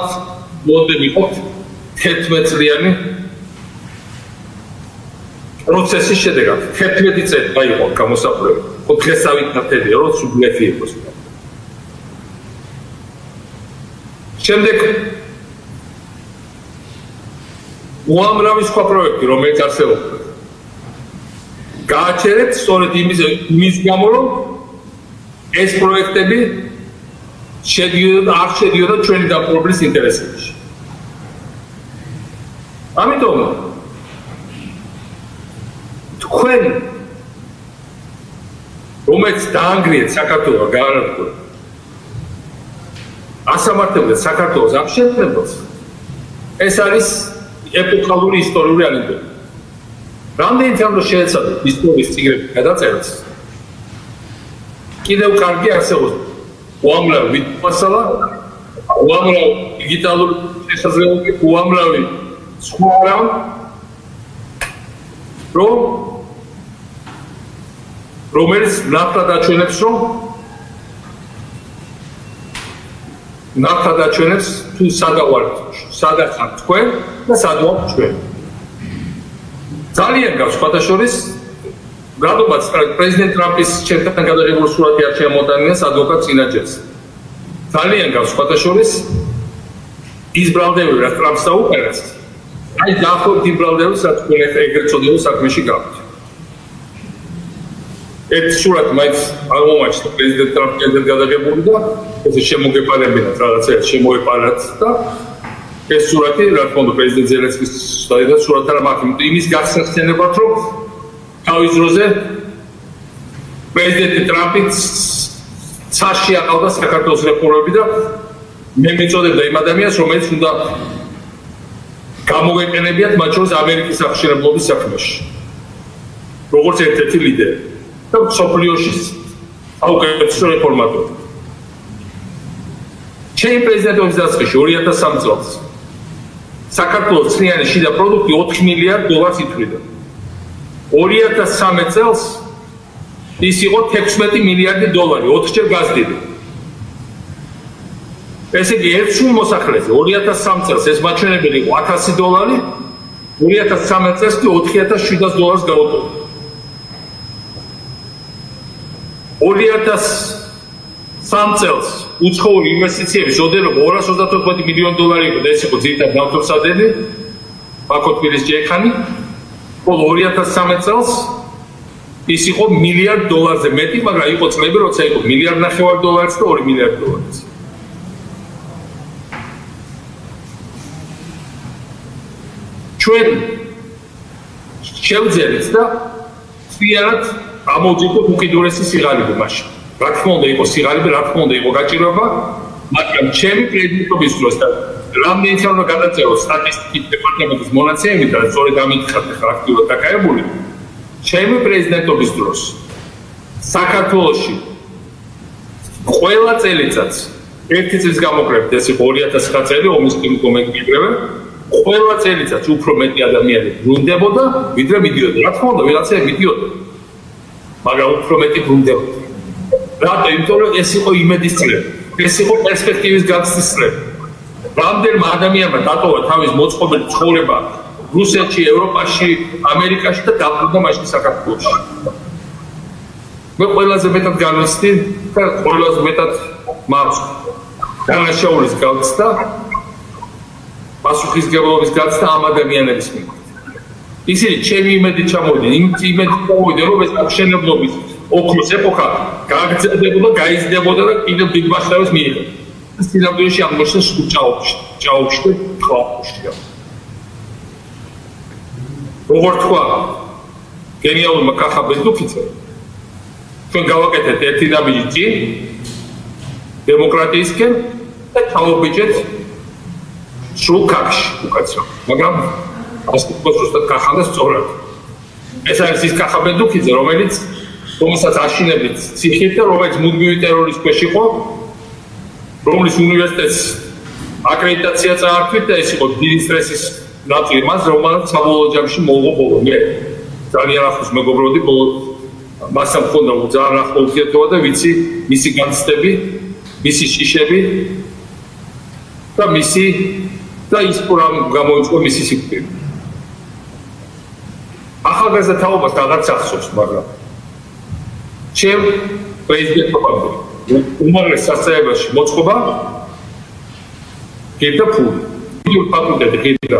მოდები ყოფ 11 წლიანი პროცესის შედეგად 11 წელი გაიყო გამოსახულება. ხო დღესავით ნათელი რომ სუბლეთი იყოს. შემდეგ უამრავი სხვა პროექტი რომელიც არსებობდა. გააჩერეთ სწორედ იმის გამო რომ ეს პროექტები არ შედიოდა ჩვენი დაპყრობლის ინტერესებში. ამიტომ თქვენ რომელიც დაანგრიეთ საქართველოს გაანადგურეთ ასამართებლად საქართველოს ამშენებლობას ეს არის ეპოქალური ისტორიული ანეკდოტა. რამდენი თემო შეეცადეთ ისტორიის წიგნების გადაწერას კიდევ კარგი არსებობს უამრავი ვიდეომასალა, უამრავი დიგიტალური შესაძლებლობები, უამრავი სხვა რამ, რომელიც ნათლად აჩვენებს თუ სადაც ხართ თქვენ და სად ვართ ჩვენ. ძალიან გავს სხვადასხვა გრადობაც პრეზიდენტ ტრამპის ჩემთან გადაღებული სურათი არ შემოდანიეს ადვოკატ წინაჯერს. ძალიან გავს სხვადასხვა ის ბრალდებული რაც ტრამპს დაუყარეს. აი დაახლოებით იმ ბრალდებას რაც თქვენ ეგრეთ წოდებულ საქმეში გაქვთ. ეს სურათი მაინც არ მომაჩნდა პრეზიდენტ ტრამპთან გადაღებული და ესე შემოგეპარებინათ რაღაცა შემოეპარათ და ეს სურათი რა თქმა უნდა პრეზიდენტ ზელენსკის სურათი არ მაქვს იმის გახსენებათ რომ თავის დროზე პრეზიდენტ ტრამპი ცაში აყავდა საქართველოს რეფორმები და მე მიწოდებდა იმ ადამიანს რომელიც უნდა გამოვეყენებიათ მათ შორის ამერიკის აღშენებლობის საქმეში როგორც ერთ-ერთი ლიდერი და სოფლიოში საუკეთესო რეფორმატორი. ჩემი პრეზიდენტობის დასაწყისში 2003 წელს საქართველოს წლიანი შიდა პროდუქტი $4 მილიარდ ითვლიდა. 2013 წელს ის იყო $16 მილიარდი, 4-ჯერ გაზრდილი. ესე იგი, ერთ სულ მოსახლეზე 2003 წელს ეს მაჩვენებელი იყო $1000, 2013 წელს კი $4700 გაუტოვდა. 2003 წელს უცხოური ინვესტიციების ოდენობა $234 მილიონი იყო და ეს იყო ძირითადად ნავთობსადენი, ბაქო-თბილისი, ჯეიქანი. ხოლო 2013 წელს ის იყო $1 მილიარდზე მეტი, მაგრამ იყო წლები, როცა იყო $1.5 მილიარდ და $2 მილიარდ. ჩვენ შევძელით და ცვიანად ამოვძიოთ უკიდურესი სიღარიბე მაშინ. რა თქმა უნდა იყო სიღარიბე, რა თქმა უნდა იყო გაჭირვება, მაგრამ ჩემი პრეზიდენტობის დროს და რამდენიც უნდა გადაწეროს სტატისტიკის დეპარტამენტის მონაცემები და სწორედ ამით ხართ აქტიურად დაკავებული. ჩემი პრეზიდენტობის დროს საქართველოში ყველა წელიწადს ერთი წლის გამოკრებით ეს იყო 2009 წელი ომის კომენტირება ყველა წელიწადს უფრო მეტი ადამიანი ბრუნდებოდა ვიდრე მიდიოდა. რა თქმა უნდა ვიღაცები მიდიოდა მაგრამ უფრო მეტი ბრუნდებოდა. რატო? იმიტომ რომ ეს იყო იმედის წლები, ეს იყო პერსპექტივის გახსნის წლები. რამდენმა ადამიანმა დატოვა თავის მოწყობილი ცხოვრება რუსეთში, ევროპაში, ამერიკაში და დაბრუნდა მაშინ საქართველოში. მე ყველაზე მეტად განვიცდი და ყველაზე მეტად მაქვს დანაშაულის გაცდა, პასუხისმგებლობის გაცდა ამ ადამიანების მიმართ. ისინი ჩემი იმედი ჩამოვიდნენ, იმ იმედი ჩამოვიდნენ, რომ ეს აღშენებლობის ოქროს ეპოქა გაგრძელდებოდა, გაიზრდებოდა და კიდევ დიდ მასშტაბებს მიიღებდა. სინამდვილეში ამ მოშლა ჭაობში ხალხშია. როგორ თქვა გენიალურმა კახა ბენდუკიცემ, ჩვენ გავაკეთეთ ერთი ნაბიჯი დემოკრატიისკენ და ჩავობიჯეთ სრულ ქაქში უკაცრავ, მაგრამ ასე უბრალოდ კახა და სწორად. ეს არის ის კახა ბენდუკიძე, რომელსაც აშინებდით ციხით და რომელიც მუდმივი ტერორის ქვეშ იყო, რომლის უნივერსიტეტს აკრედიტაცია წაართვით და ეს იყო დიდი სტრესის ნაწილი მას, რომელიც საბოლოო ჯამში მოუღო ბოლო. მე ძალიან ახლოს მეგობრობდი, მასთან მქონდა ძალიან ახლო ურთიერთობა და ვიცი მისი განცდები, მისი შიშები და ის პროგრამ გამოიწყო მისი სიკვდილი. ახალგაზრდა თაობას რაღაც ახსოვს, მაგრამ ჩემ პრეზიდენტობამდე უმაღლეს სასწავლებელში მოწყობა გედა ფული. იურ ფაკულტეტი გედა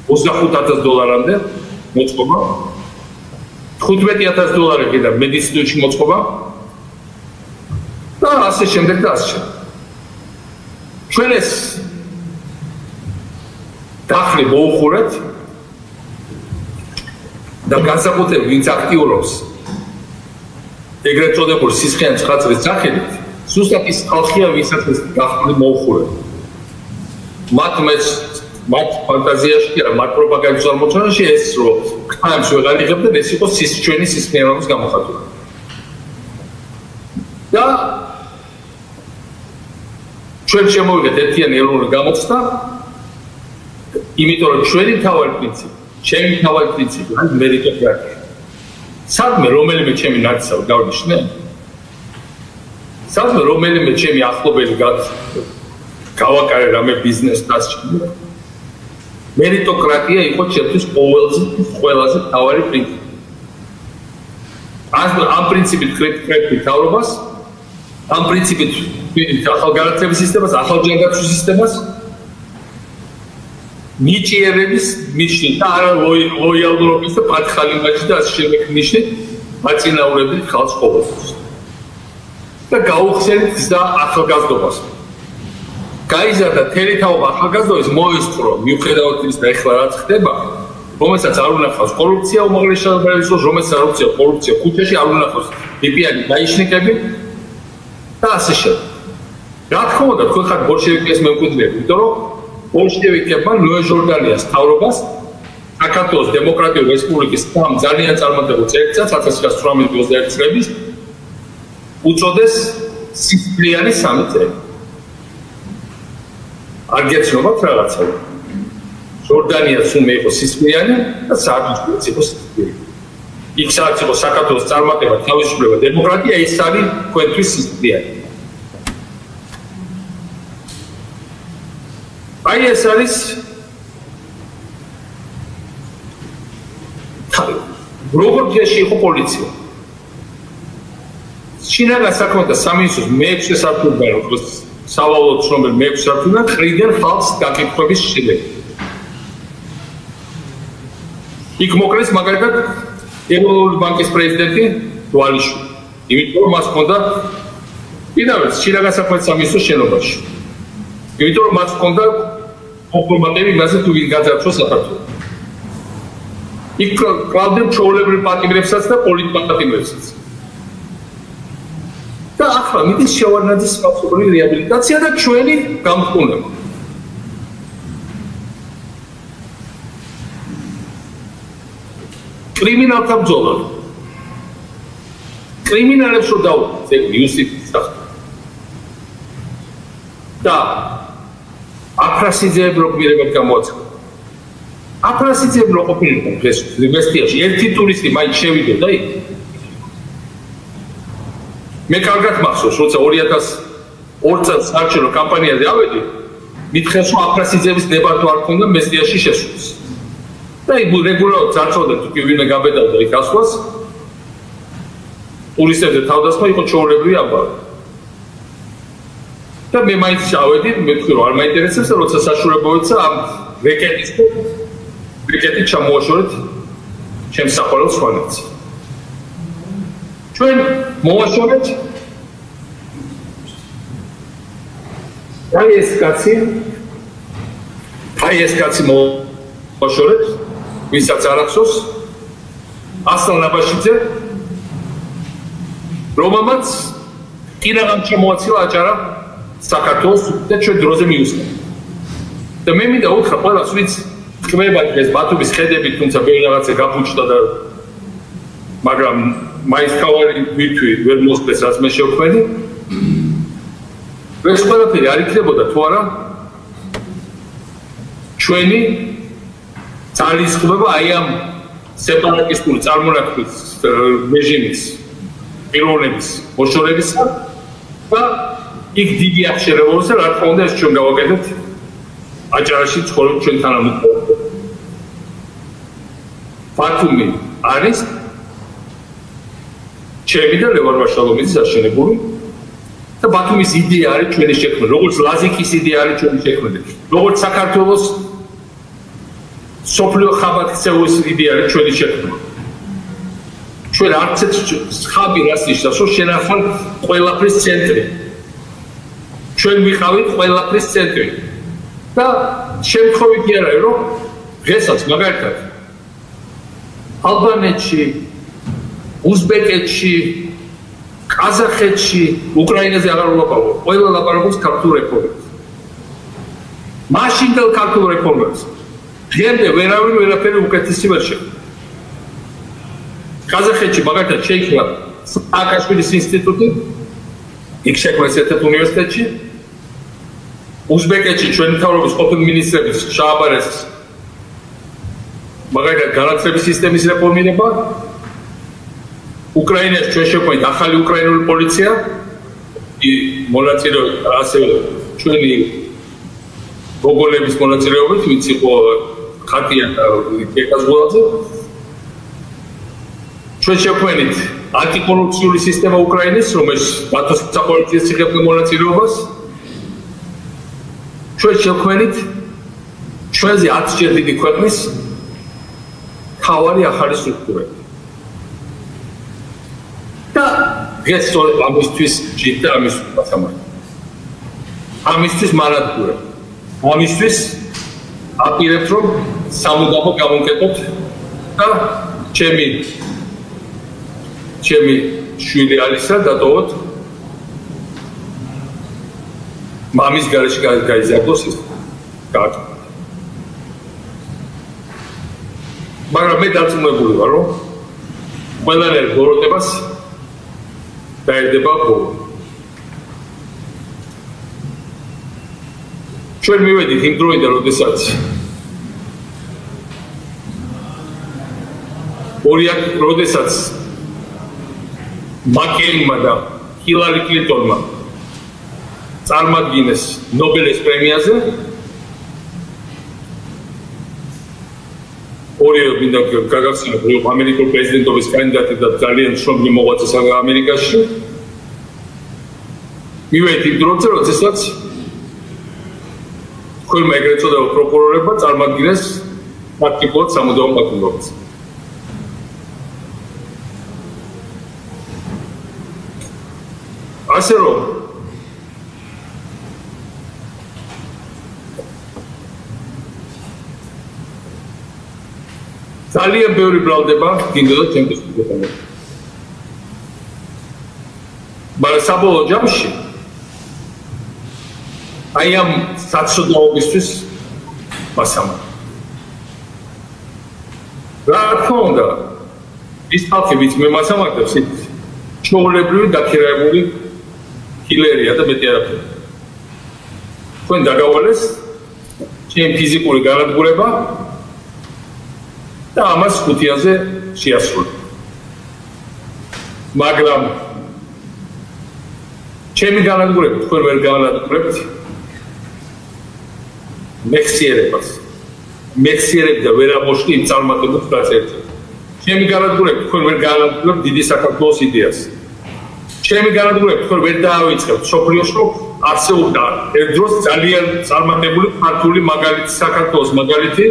$25,000-მდე მოწყობა. $15,000 გედა მედიცინაში მოწყობა და ასე შემდეგ და ასე შემდეგ. ჩვენ ეს დახლი მოუხურეთ და განსაკუთრებით ვინც აქტიურობს ეგრეთ წოდებულ სისხლიანი ხაცრის სახელით, ზუსტად ის ხალხია, ვისაც ეს დახლი მოუხურეთ. მათ ფანტაზიაში და მათ პროპაგანდის წარმოჩენაში ეს რომ ხანს ვეღარ იღებდნენ, ეს იყო ჩვენი სისხლიანობის გამოხატვა. და ჩვენ შემოვიღეთ ერთიანი ეროვნული გამოცდა, იმიტომ რომ ჩვენი მთავარი პრინციპი, ჩემი მთავარი პრინციპი არის მერიტოკრატია. სადმე რომელიმე ჩემი ნაცავი გავნიშნე, სადმე რომელიმე ჩემი ახლობელი გავაკარე რამე ბიზნესს და ასე. მერიტოკრატია იყო ჩემთვის ყველაზე მთავარი პრინციპი. ამ პრინციპით ხრებდი მთავრობას, ამ პრინციპით ახალგაზრდების სისტემას, ახალჯანდაცვის სისტემას, ნიჭიერების ნიშნით და არა ლოიალურობის და პატრიოტიზმის და ასე შემდეგ ნიშნით მაწინაურებით ხალხს ყოველთვის. და გაუხსენით გზა ახალგაზრდობას. გაიზარდა თელი თაობა ახალგაზრდობის მოესწრო, მიუხედავად იმისა, ეხლა რაც ხდება, რომელსაც არ უნახავს კორუფცია უმაღლეს შტაბებში, რომელსაც არ უწევს კორუფცია ქუჩაში, არ უნახავს ბიპიანი დაიშნიკები და ასე შემდეგ. რა თქმა უნდა, თქვენ ხართ ბოლშევიკის მემკვიდრეები, იმიტომ რომ ბოლშევიკებმა ნოე ჟორდანიას მთავრობას საქართველოს დემოკრატიული რესპუბლიკის სამ ძალიან წარმატებულ წელიწადს 1918 წლების უწოდეს სისხლიანი სამი წელი. არ გეცნობათ რაღაცა. ჟორდანიას უნდა იყოს სისხლიანი და საერთოდ იყოს სისხლიანი. იქ სადაც იყო საქართველოს წარმატება, თავისუფლება, დემოკრატია, ეს არის თქვენთვის სისხლიანი. აი ეს არის როგორ ჯერში იყო პოლიცია. შინაგან საქმეთა სამინისტროს მე-6 სართულიდან, როგორც სავალო ცნობილი მე-6 სართულიდან ყრიდნენ ხალხს გაკითხვების შედეგად. იქ მოკლეს მაგალითად ეროვნული ბანკის პრეზიდენტი დვალიშვილი. იმიტომ რომ მას ჰქონდა კიდევ შინაგან საქმეთა სამინისტროს შენობაში. იმიტომ რომ მას ჰქონდა ოპორმატები მასე თუ ვინ გაძარცვა საქართველოს. იქ კლავდნენ ჩვეულებრივ პატიმრებსაც და პოლიტპატიმრებსაც. და ახლა მიდის შევარდნაძის სპეციალური რეაბილიტაცია და ჩვენი გამხურნება. კრიმინალთა ბრძოლა. კრიმინალებს რო დავუდგეთ ეგ იუსტიციის სახით. და აფრასიძეები რო გვირებად გამოაცხადა. აფრასიძეები რო ყოფილიყო ეს ინვესტიციაში ერთი ტურისტი მაინც შევიდოდა იქ. მე კარგად მახსოვს, როცა 2002 წელს საარჩევნო კამპანიაზე ავედი, მითხეს რომ აფრასიძეების დებატო არ ქონდა მესტიაში შესულს. და იქ რეგულარულად წარწოდა თუ კი ვინმე გაბედავდა იქ ასვლას. ტურისტებზე თავდასხმა იყო ჩვეულებრივი ამბავი. და მე მაინც ჩავედი, მე თქვი რომ არ მაინტერესებს და როცა საშუალება მოეცა ამ რეკეტით ჩამოვაშორეთ ჩემს საყოველთაო სვანეთს. ჩვენ მოვაშორეთ აი ეს კაცი მოვაშორეთ, ვისაც არ ახსოვს, ასლან აბაშიძე, რომელმაც კინაღამ ჩამოაცილა აჭარა საქართველოს და ჩვენ დროზე მიუსწრა. და მე მინდა უთხრა ყველას, ვინც ტკბება ეს ბათუმის ხედებით, თუმცა ბევრი რაღაცა გაფუჭდა და მაგრამ მაინც თავარი ვირთვი ვერ მოსწეს, რაც მე შევქმნი. ეს ყველაფერი არ იქნებოდა თუ არა ჩვენი ძალისხმევა აი ამ სეპარატისტული წარმონაქმნის რეჟიმის პიროვნების მოშორებისა და იქ დიდი აღშერებულისა, რა თქმა უნდა, ეს ჩვენ გავაკეთეთ აჭარაში ცხოვრობ ჩვენ თანამედროვე. ბათუმი არის ჩემი და ლევან ვაშალომიძის აშენებული და ბათუმის იდეა არის ჩვენი შექმნა, როგორც ლაზიკის იდეა არის ჩვენი შექმნა, როგორც საქართველოს სოფლიო ხაბათქცევის იდეა არის ჩვენი შექმნა. ჩვენ არც ხაბი რას ნიშნავს, რომ შენ ახალ ყველაფრის ცენტრი. ჩვენ ვიყავით ყველაფრის ცენტრი. და შემთხვევით კი არა, რომ დღესაც მაგალითად ალბანეთში, უზბეკეთში, ყაზახეთში, უკრაინაზე აღარ ვლაპარაკობ, ყველა ლაპარაკობს ქართულ რეფორმებს. მაშინდელ ქართულ რეფორმებს. დღემდე ვერავინ ვერაფერი უკეთესი ვერ შექმნა. ყაზახეთში მაგალითად შეიქმნა სააკაშვილის ინსტიტუტი, იქ შექმნეს ერთ-ერთ უნივერსიტეტში. უზბეკეთში ჩვენი მთავრობის ყოფილი მინისტრების შააბარეს მაგალითად განათლების სისტემის რეფორმირება. უკრაინაში ჩვენ შექმნით ახალი უკრაინული პოლიცია, მონაწილეობით ასევე ჩვენი გოგოლების მონაწილეობით, ვინც იყო ხატია და კეკაზღულაძე. ჩვენ შექმნით ანტიკორუფციული სისტემა უკრაინის, რომელიც ბათუმის საპოლიციო ციხეებში მონაწილეობას. ჩვენ შექმნით ჩვენზე 10 ჯერ დიდი ქვეყნის თავარი ახალი სტრუქტურები. და დღეს სწორედ ამისთვის ჭირდა ამის გასამართი. ამისთვის მარადგურა. ამისთვის აპირებთ რომ სამუდამო გამოვკეტოთ და ჩემი შვილი ალისა დატოვოთ მამის გარეშე გაიზარდოს ის კარტა. მაგრამ მე დარწმუნებული ვარ, რომ ყველანაირ ბოროტებას დაერდება ბოლო. ჩვენ მივედით იმ დროიდან, როდესაც როდესაც მაკეინმა და ჰილარი კლინტონმა წარმოგინეს ნობელის პრემიაზე, ორივე მინდა გაგახსენოთ, რომ ამერიკულ პრეზიდენტობის კანდიდატი და ძალიან შრომილი მოღვაწე ამერიკაში მივედით იმ დროზე, როდესაც თქვენმა ეგრეთ წოდებულ პროკურორებმა წარმოგინეს ფაქტიკულად სამუდამო პატიმრობას. ასე რომ ძალიან ბევრი ბრალდება გინდოდა ჩემთვის უგეთანა. მაგრამ საბოლოო ჯამში აი ამ საცოდაობისთვის მასამართლე. რა თქმა უნდა, ის ხალხი, ვინც მე მასამართლებს, ჩვეულებრივი დაქირავებული ჰილერია და მეტი არაფერი. თქვენ დაგავალეს ჩემი ფიზიკური განადგურება და ამას ხუთიანზე შეასრულე. მაგრამ ჩემი განადგურება თქვენ ვერ განადგურებთ მეხსიერებას. მეხსიერები და ვერ ამოშლი იმ წარმატებებს გასერჩევთ. ჩემი განადგურება თქვენ ვერ განადგურებთ დიდი საქართველოს იდეას. ჩემი განადგურება თქვენ ვერ დაავიწყებთ სოფლიოს შრომას. არსებობდა ერთდროს ძალიან წარმატებული ქართული მაგალითი, საქართველოს მაგალითი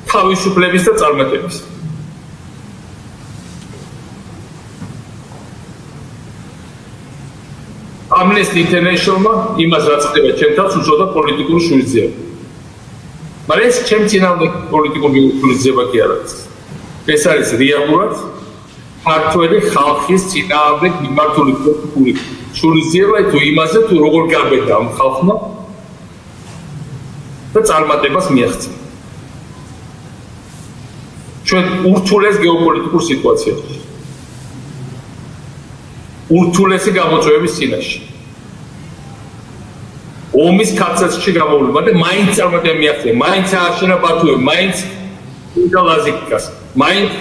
თავისუფლების და წარმატების. Amnesty International-მა იმას რაც ხდება ჩემთავს უწოდა პოლიტიკური შურისძიება. მაგრამ ეს ჩემ წინააღმდეგ პოლიტიკური შურისძიება კი არ არის. ეს არის რეალურად ქართველი ხალხის წინააღმდეგ მიმართული პოლიტიკური შურისძიება თუ იმაზე თუ როგორ გაბედა ამ ხალხმა და წარმატებას მიაღწია. ჩვენ ურთულეს გეოპოლიტიკურ სიტუაციაში. ურთულესი გამოწვევების წინაშე. ომის კაცაცში გამოვლება და მაინც წარმატება მიაღწია, მაინც ააშენა ბათუმი, მაინც ინდალაზიკას, მაინც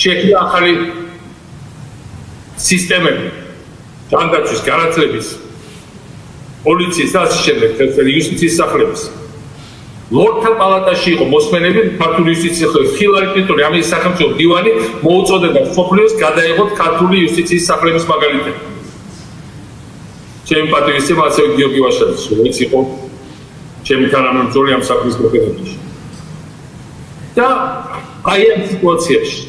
შექმნა ახალი სისტემები, ჯანდაცვის, განათლების, პოლიციის და ასე შემდეგ, იუსტიციის სახლების. ლორდთა პალატაში იყო მოსმენები, ქართული იუსტიციის ხილარი ტიტული, ამის სახელმწიფო დივანი მოუწოდება მსოფლიოს გადაიღოთ ქართული იუსტიციის სახლების მაგალითები. ჩემი პატივისცემა ასევე გიორგი ვაშაძის, რომელიც იყო ჩემი თანამებრძოლი ამ საქმის მოქმედებაში. და აი ამ სიტუაციაში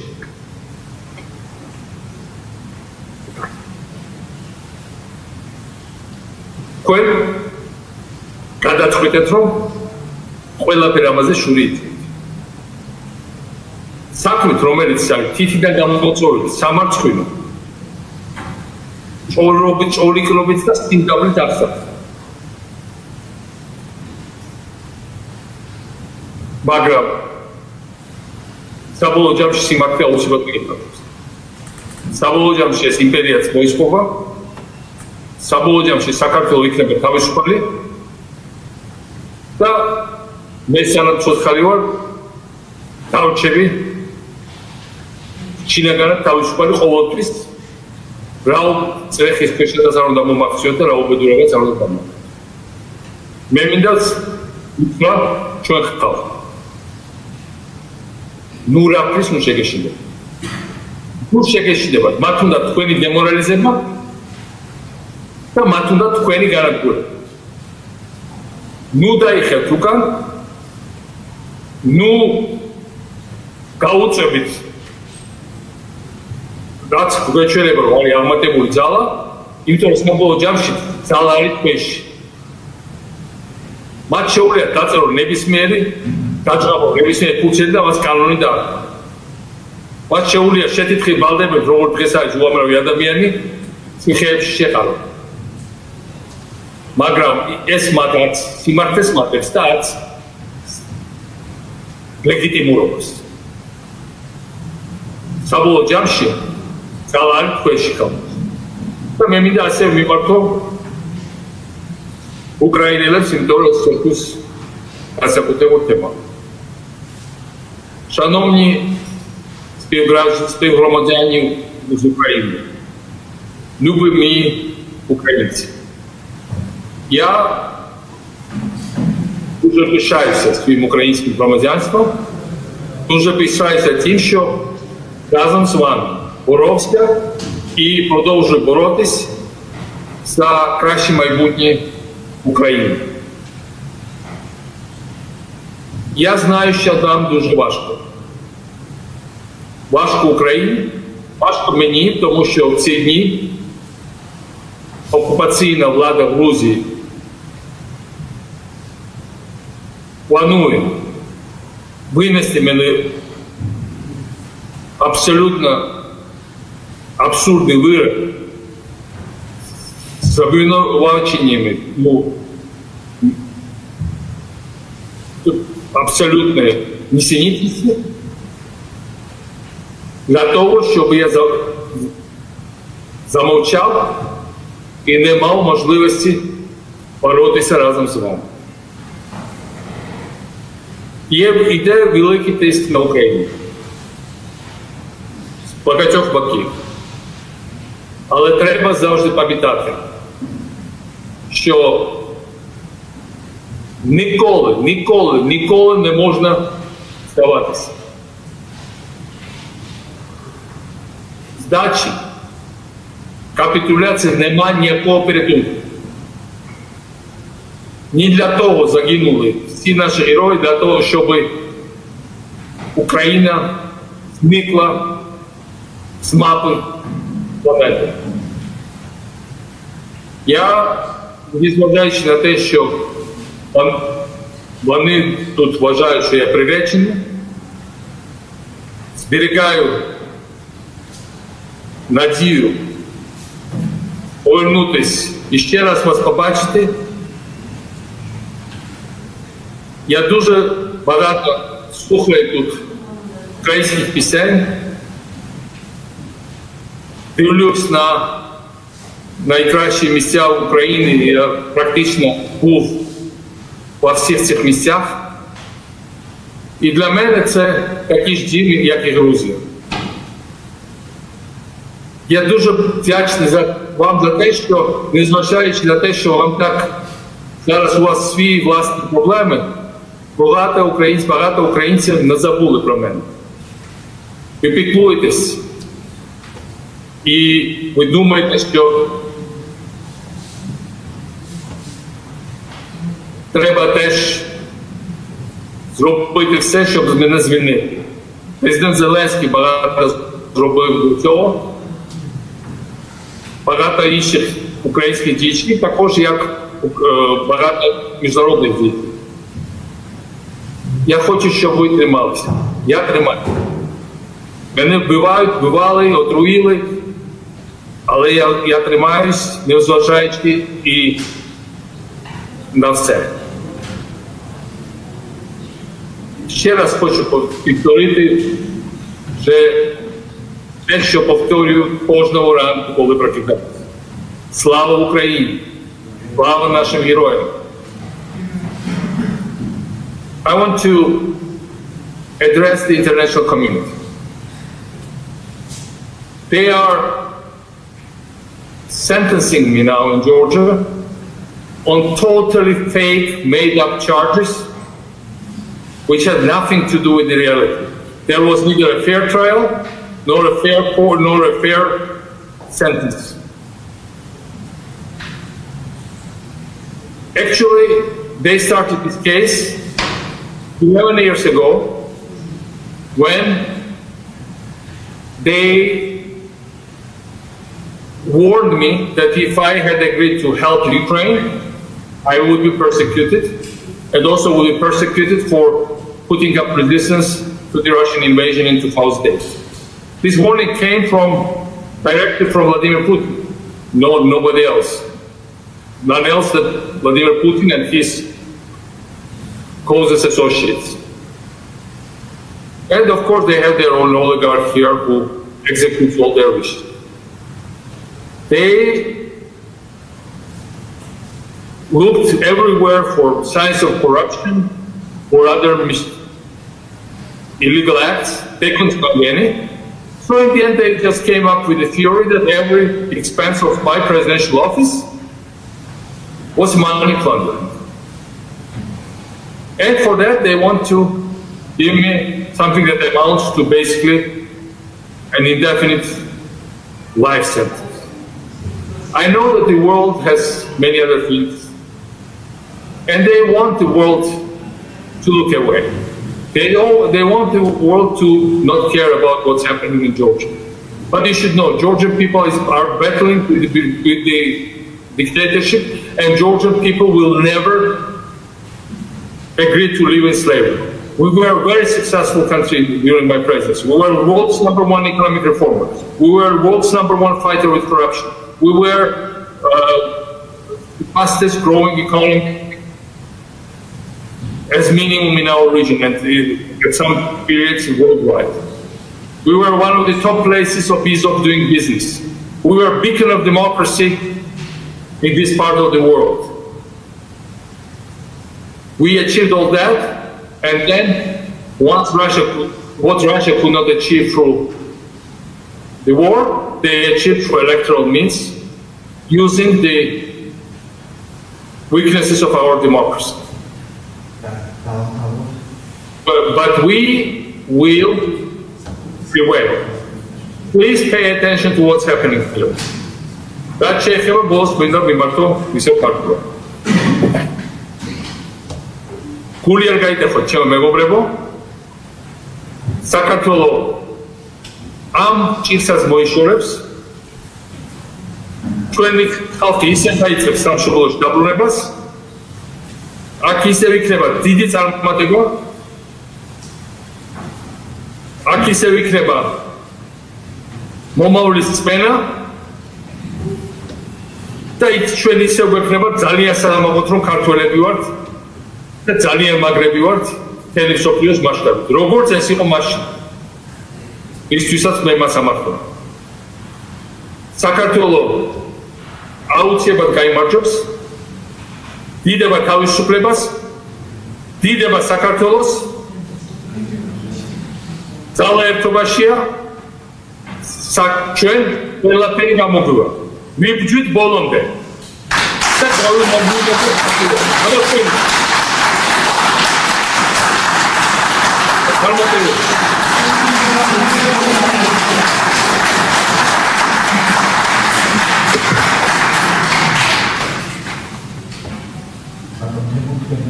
თქვენ გადაწყვეტეთ, რომ ყველაფერი ამაზე შური იწვით. საქმით, რომელიც არის თითიდან გამოწვეული, სამარცხვინო, ჭორიკრობით და სიმდაბლით აღსაქმს. მაგრამ საბოლოო ჯამში სიმართლე აუცილებლად მიგებართავს. საბოლოო ჯამში ეს იმპერიაც მოისპობა, საბოლოო ჯამში საქართველო იქნება თავისუფალი და მე სანამ ცოცხალი ვარ, დავრჩები შინაგანად თავისუფალი ყოველთვის, რა წრეხის ქვეშადაც არ უნდა მომაქციოთ და რა უბედურებაც არ უნდა დამოუკიდებლად. მე მინდა უთხრა ჩვენ ხალხს. ნუ რაფრის ნუ შეგეშინდებათ. ნუ შეგეშინდებათ, მათ უნდა თქვენი დემორალიზება და მათ უნდა თქვენი განადგურება. ნუ დაიხევთ უკან, ნუ გაუწევით რაც გვეჩვენება რომ არის აღმატებული ძალა, იმიტომ რომ საბოლოო ჯამში ძალა არის თქვენში. მათ შეუძლიათ დაწერონ ნებისმიერი დაჭრაბო ნებისმიერი ფუნქციები და მას კანონი დაარქვათ. მათ შეუძლიათ შეთითხი ვალდებებს როგორც დღეს არის უამრავი ადამიანი ციხეებში შეყარონ. მაგრამ ეს მათ არც სიმართლეს მატებს და არც ლეგიტიმურობას. საბოლოო ჯამში ძალა არის თქვენში ხალხს. და მე მინდა ასე ვიმართო უკრაინელებს, იმიტომ რომ ეს განსაკუთრებული თემა. Шановні співгромадяни з України, любимі українці, я дуже пишаюся своїм українським громадянством, дуже пишаюся тим, що разом з вами боровся і продовжую боротись за краще майбутнє України. Я знаю, що нам дуже важко. Важко Україні, важко мені, тому що в ці дні окупаційна влада в Грузії планує винести мене абсолютно абсурдний вирок з обвинуваченнями, абсолютно несенітності, для того, щоб я замовчав і не мав можливості боротися разом з вами. Іде великий тиск на Україну з багатьох боків. Але треба завжди пам'ятати, що ніколи не можна здаватися. Здачі капитуляции нема ніякого порятунку. Не для того загинули всі наші герої, для того, щоб Україна зникла з мапи планети. Я, незважаючи на те, що вони тут вважають, що я приречений, зберігаю надію повернутися і ще раз вас побачити. Я дуже багато слухаю тут українських пісень, дивлюсь на найкращі місця України, я практично був во всіх цих місцях. І для мене це такі ж дім, як і Грузія. Я дуже вдячний вам за те, що, незважаючи на те, що вам так зараз у вас свої власні проблеми, багато українців не забули про мене. Ви піклуєтесь. І ви думаєте, що треба теж зробити все, щоб мене звільнити. Президент Зеленський багато зробив до цього. Багато інших українських діячів, також як багато міжнародних дій. Я хочу, щоб ви трималися. Я тримаю. Мене вбивали, отруїли, але я тримаюсь, незважаючи і на все. Ще раз хочу повторити, що те, що повторюю кожного ранку, коли прокидаюся. Слава Україні! Слава нашим героям! I want to address the international community. They are sentencing me now in Georgia on totally fake, made-up charges which had nothing to do with the reality. There was neither a fair trial, nor a fair court, nor a fair sentence. Actually, they started this case 11 years ago when they warned me that if I had agreed to help Ukraine, I would be persecuted, and also would be persecuted for putting up resistance to the Russian invasion in 2008. This warning came directly from Vladimir Putin, nobody else. None else than Vladimir Putin and his closest associates. And of course they have their own oligarch here who executes all their wishes. They looked everywhere for signs of corruption or other illegal acts. They couldn't find any. So in the end they just came up with the theory that every expense of my presidential office was money laundering. And for that they want to give me something that amounts to basically an indefinite life sentence. I know that the world has many other things, and they want the world to look away. They want the world to not care about what's happening in Georgia. But you should know, Georgian people are battling with the dictatorship, and Georgian people will never agree to live in slavery. We were a very successful country during my presidency. We were the world's #1 economic reformers. We were the world's #1 fighter with corruption. We were the fastest growing economy as minimum in our region and at some periods worldwide. We were one of the top places of ease of doing business. We were a beacon of democracy in this part of the world. We achieved all that, and then what Russia could not achieve through the war, they achieved through electoral means, using the weaknesses of our democracy. But we will prevail. Please pay attention to what's happening here. რაც შეეხება ბოლოს მინდა მიმართო ისევ ქართულად. გული არ გაიტეხოთ ჩემო მეგობრებო, საქართველო ამ ჭირსას მოიშორებს, ჩვენი ხალხი ისე დაიწყებს სამშობლოში დაბრუნებას, აქ ისევ იქნება დიდი წარმატება, აქ ისევ იქნება მომავლის წმენა და იქ ჩვენ ისევ გვექნება ძალიან სანამაღოთ, რომ ქართველები ვართ და ძალიან მაგრები ვართ მთელი მსოფლიოს მასშტაბით. როგორც ეს იყო მაშინ, ისთვისაც მე მას ამართვა. საქართველო აუცილებლად გაიმარჯვებს, დიდება თავისუფლებას, დიდება საქართველოს, ძალა ერთობაშია, ჩვენ ყველაფერი გამოგვივა. ვიბჯვით ბოლომდე. და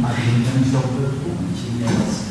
Madrid,